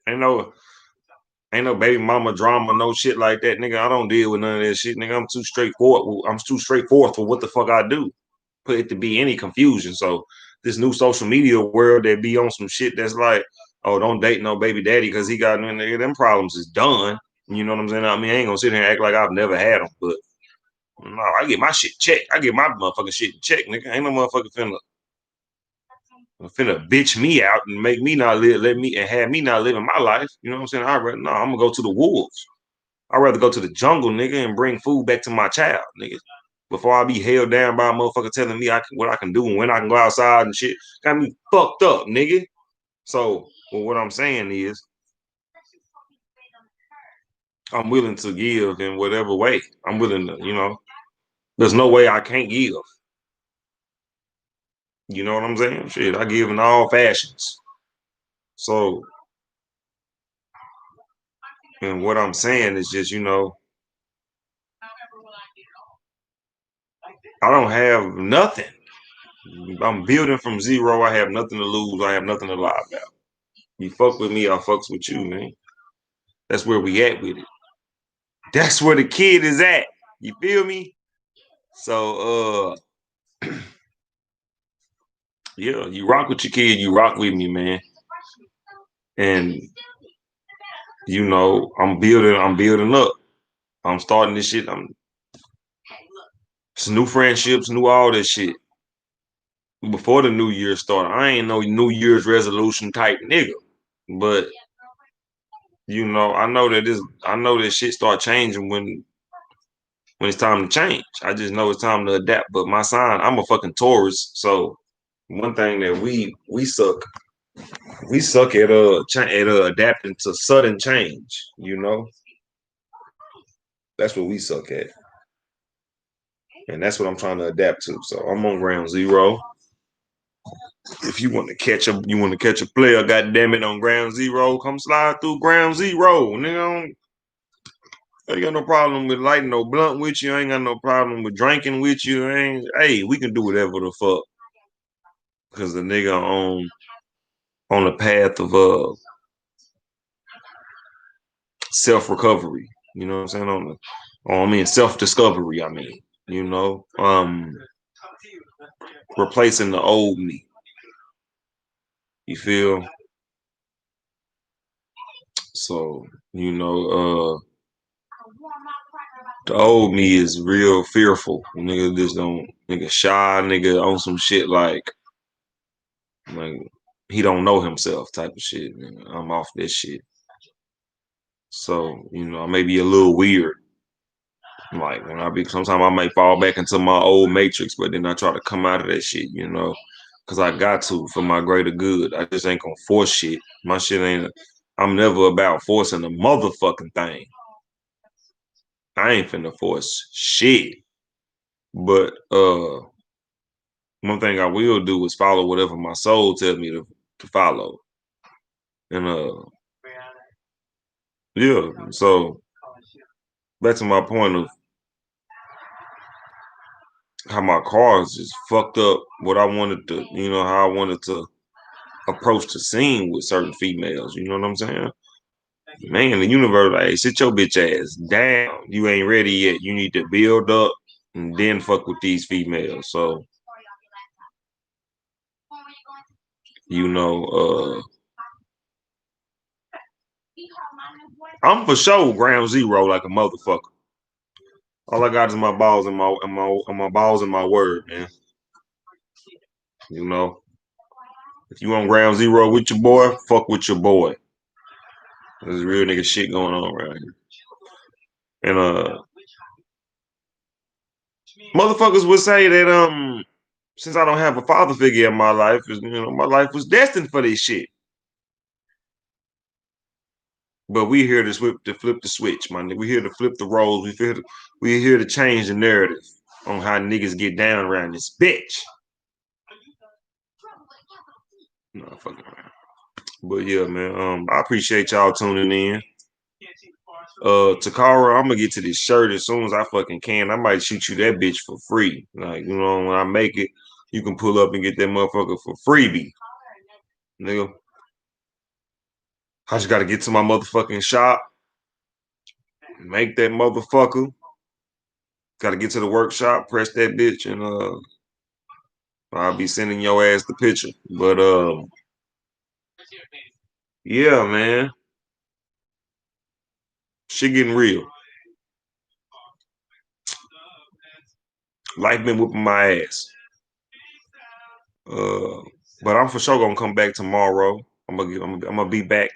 Ain't no, ain't no baby mama drama, no shit like that, nigga. I don't deal with none of that shit, nigga. I'm too straightforward. I'm too straightforward for what the fuck I do. Put it to be any confusion. So this new social media world that be on some shit that's like, oh, don't date no baby daddy because he got nigga, them problems is done. You know what I'm saying? I mean, I ain't gonna sit here and act like I've never had them, but no, I get my shit checked. I get my motherfucking shit checked, nigga. Ain't no motherfucker finna bitch me out and make me not live, let me and have me not living my life. You know what I'm saying? I'm gonna go to the wolves. I'd rather go to the jungle, nigga, and bring food back to my child, nigga. Before I be held down by a motherfucker telling me what I can do and when I can go outside and shit. Got me fucked up, nigga. So, well, what I'm saying is, I'm willing to give in whatever way. I'm willing to, you know, there's no way I can't give. You know what I'm saying? Shit, I give in all fashions. So, and what I'm saying is just, you know, I don't have nothing. I'm building from zero. I have nothing to lose. I have nothing to lie about. You fuck with me, I fucks with you, man. That's where we at with it. That's where the kid is at. You feel me? So yeah, you rock with your kid, you rock with me, man. And I'm building up. I'm starting this shit. It's new friendships, new all that shit. Before the new year started, I ain't no New Year's resolution type nigga. But I know that shit start changing when it's time to change. I just know it's time to adapt. But my sign, I'm a fucking Taurus. So one thing that we suck at adapting to sudden change, That's what we suck at. And that's what I'm trying to adapt to. So I'm on ground zero. If you want to catch a player, goddamn it, on ground zero, come slide through ground zero. Nigga, I ain't got no problem with lighting no blunt with you. I ain't got no problem with drinking with you. Hey, we can do whatever the fuck. Cause the nigga on the path of self recovery. You know what I'm saying? Self discovery. You know, replacing the old me. You feel? So, the old me is real fearful. Nigga just don't nigga shy, nigga on some shit like he don't know himself type of shit. Nigga. I'm off this shit. So, I may be a little weird. Like sometimes I might fall back into my old matrix, but then I try to come out of that shit, because I got to for my greater good. I just ain't gonna force shit. My shit ain't. I'm never about forcing a motherfucking thing. I ain't finna force shit. But one thing I will do is follow whatever my soul tells me to follow. And yeah. So back to my point of how my cars just fucked up what I wanted to, how I wanted to approach the scene with certain females. You know what I'm saying? Man, the universe, like, hey, sit your bitch ass down. You ain't ready yet. You need to build up and then fuck with these females. So, you know, I'm for sure ground zero like a motherfucker. All I got is my balls and my balls and my word, man. You know, if you on ground zero with your boy, fuck with your boy. There's real nigga shit going on around here. And motherfuckers would say that since I don't have a father figure in my life, my life was destined for this shit. But we here to flip the switch, man. We here to flip the roles. We here to change the narrative on how niggas get down around this bitch. No, fucking around. But yeah, man. I appreciate y'all tuning in. Takara, I'm gonna get to this shirt as soon as I fucking can. I might shoot you that bitch for free. Like, when I make it, you can pull up and get that motherfucker for freebie. Nigga. I just gotta get to my motherfucking shop, make that motherfucker. Gotta get to the workshop, press that bitch, and I'll be sending your ass the picture. But yeah, man. Shit getting real. Life been whooping my ass. Uh, but I'm for sure gonna come back tomorrow. I'm gonna be back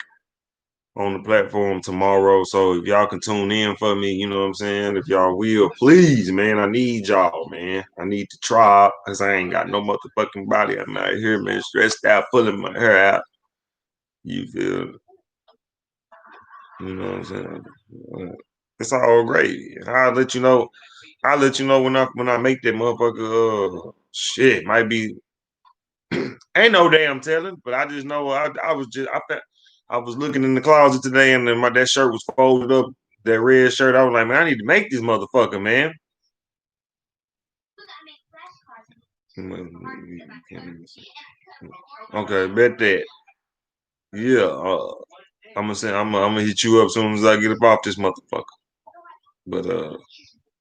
on the platform tomorrow. So if y'all can tune in for me, you know what I'm saying? If y'all will, please, man. I need y'all, man. I need to try because I ain't got no motherfucking body. I'm out here, man, stressed out, pulling my hair out. You feel? You know what I'm saying? It's all great. I'll let you know when I make that motherfucker. Shit, might be ain't no damn telling, but I just know I was looking in the closet today and then that shirt was folded up, that red shirt. I was like, man, I need to make this motherfucker, man. Okay, bet that. Yeah, I'm gonna hit you up as soon as I get up off this motherfucker. But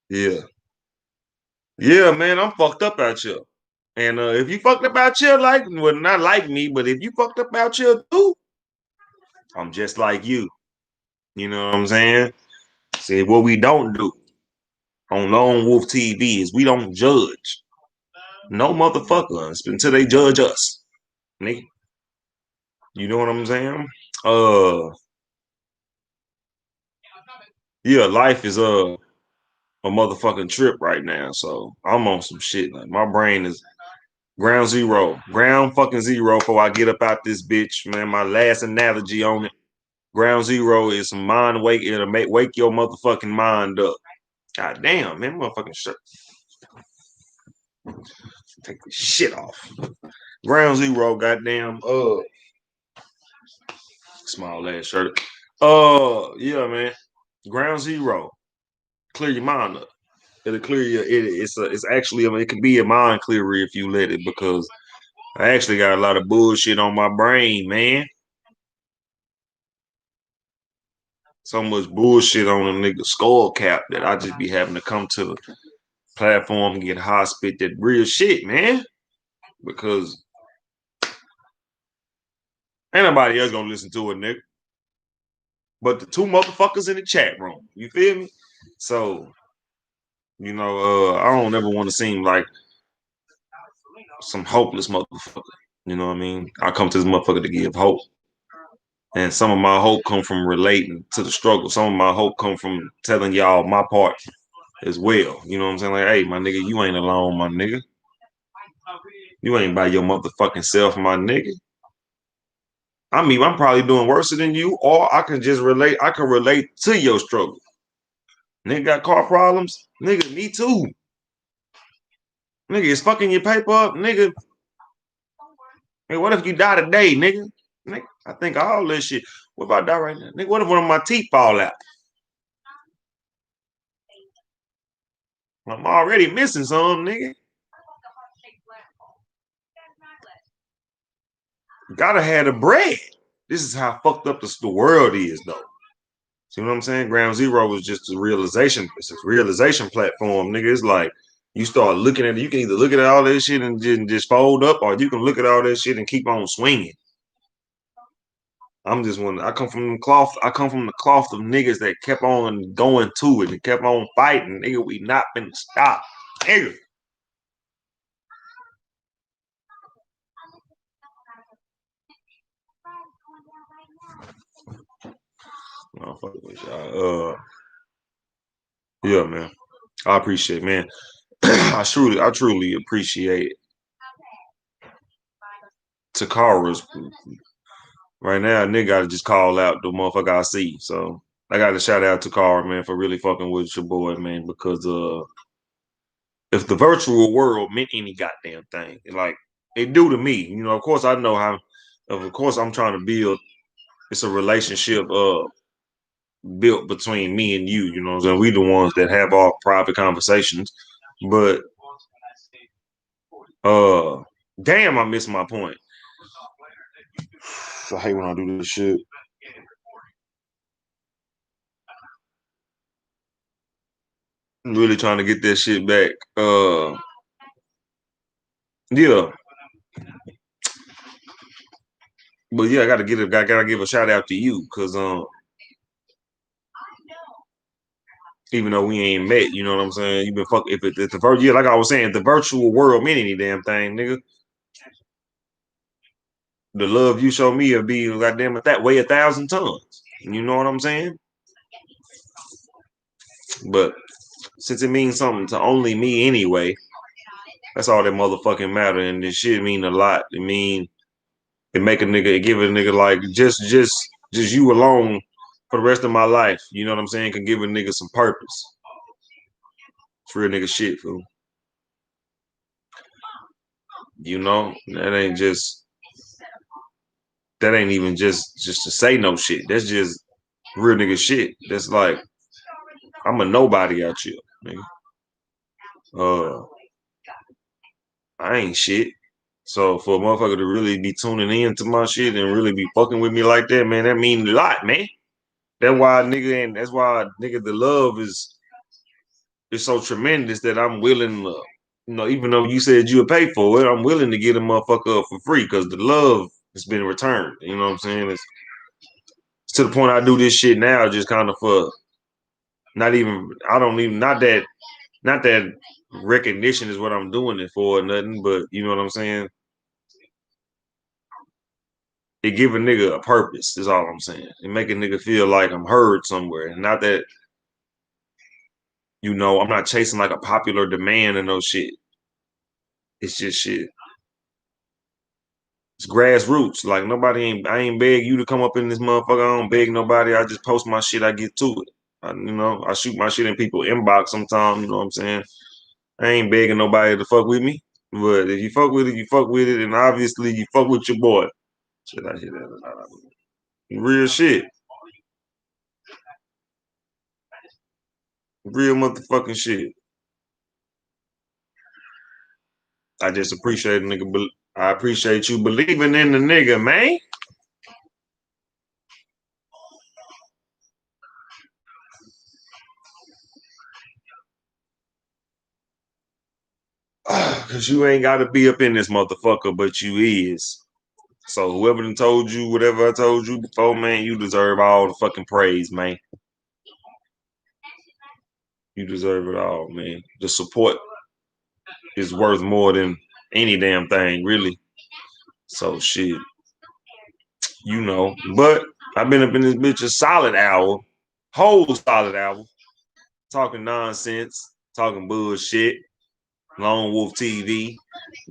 yeah, yeah, man, I'm fucked up out here. And if you fucked up out here, like, well, not like me, but if you fucked up out here too, I'm just like you. You know what I'm saying? See, what we don't do on Lone Wolf TV is we don't judge no motherfucker until they judge us, nigga. You know what I'm saying? Uh, yeah, life is a motherfucking trip right now. So I'm on some shit. Like my brain is ground fucking zero before I get up out this bitch, man. My last analogy on it. Ground zero is some mind wake. It'll wake your motherfucking mind up. God damn, man, motherfucking shirt. Take this shit off. Ground zero, goddamn. Small ass shirt. Yeah, man. Ground zero. Clear your mind up. It'll clear your. It's actually. I mean, it can be a mind clearer if you let it, because I actually got a lot of bullshit on my brain, man. So much bullshit on a nigga skull cap that I just be having to come to the platform and get high, spit that real shit, man. Because ain't nobody else gonna listen to it, nigga. But the two motherfuckers in the chat room. You feel me? So, I don't ever want to seem like some hopeless motherfucker. You know what I mean? I come to this motherfucker to give hope. And some of my hope come from relating to the struggle. Some of my hope come from telling y'all my part as well. You know what I'm saying? Like, hey, my nigga, you ain't alone, my nigga. You ain't by your motherfucking self, my nigga. I mean, I'm probably doing worse than you, or I can just relate. I can relate to your struggle. Nigga got car problems. Nigga, me too. Nigga is fucking your paper up. Nigga, hey, what if you die today, nigga? Nigga, I think all this shit. What if I die right now? Nigga, what if one of my teeth fall out? I'm already missing some, nigga. Gotta have the bread. This is how fucked up the world is, though. See what I'm saying? Ground Zero was just a realization. It's a realization platform, nigga. It's like you start looking at it. You can either look at all that shit and just fold up, or you can look at all that shit and keep on swinging. I'm just one. I come from the cloth. I come from the cloth of niggas that kept on going to it and kept on fighting. Nigga, we not been stopped. Nigga. Oh, fuck with y'all. Yeah, man. I appreciate, man. I truly appreciate Takara's. Right now, nigga gotta just call out the motherfucker I see. So I gotta shout out to Takara, man, for really fucking with your boy, man, because if the virtual world meant any goddamn thing, like it do to me, of course I know how of course I'm trying to build it's a relationship built between me and you, what I'm saying? We the ones that have our private conversations. But uh damn, I missed my point. I hate when I do this shit. I'm really trying to get that shit back. Yeah. But yeah, I gotta give a shout out to you, cause even though we ain't met, you know what I'm saying? You've been fuck if it's the first year, like I was saying, the virtual world meant any damn thing, nigga. The love you show me will be goddamn it that way 1,000 tons. You know what I'm saying? But since it means something to only me anyway, that's all that motherfucking matter. And this shit mean a lot. It make a nigga, it give a nigga like just you alone for the rest of my life. You know what I'm saying? Can give a nigga some purpose. It's real nigga shit, fool. That ain't even just to say no shit. That's just real nigga shit. That's like I'm a nobody out here, nigga. Uh I ain't shit. So for a motherfucker to really be tuning in to my shit and really be fucking with me like that, man, that means a lot, man. That's why nigga the love is so tremendous that I'm willing to, even though you said you would pay for it, I'm willing to get a motherfucker up for free because the love has been returned. You know what I'm saying? It's to the point I do this shit now just kind of for not even I don't even not that recognition is what I'm doing it for or nothing, but you know what I'm saying? It give a nigga a purpose, is all I'm saying. It make a nigga feel like I'm heard somewhere. And not that, I'm not chasing like a popular demand or no shit. It's just shit. It's grassroots. Like I ain't beg you to come up in this motherfucker. I don't beg nobody. I just post my shit. I get to it. I shoot my shit in people inbox sometimes. You know what I'm saying? I ain't begging nobody to fuck with me. But if you fuck with it, you fuck with it. And obviously you fuck with your boy. Shit, I hear that. Real shit. Real motherfucking shit. I just appreciate a nigga. I appreciate you believing in the nigga, man. Cause you ain't gotta be up in this motherfucker, but you is. So whoever done told you whatever I told you before, man, you deserve all the fucking praise, man. You deserve it all, man. The support is worth more than any damn thing, really. So shit, But I've been up in this bitch a solid hour, whole solid hour, talking nonsense, talking bullshit. Lone Wolf TV.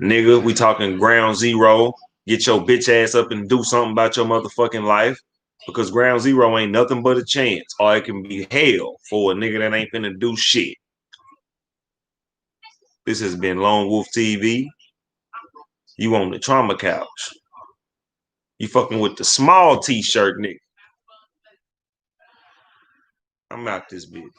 Nigga, we talking ground zero. Get your bitch ass up and do something about your motherfucking life. Because ground zero ain't nothing but a chance. Or it can be hell for a nigga that ain't finna do shit. This has been Lone Wolf TV. You on the trauma couch. You fucking with the small t-shirt, nigga. I'm out this bitch.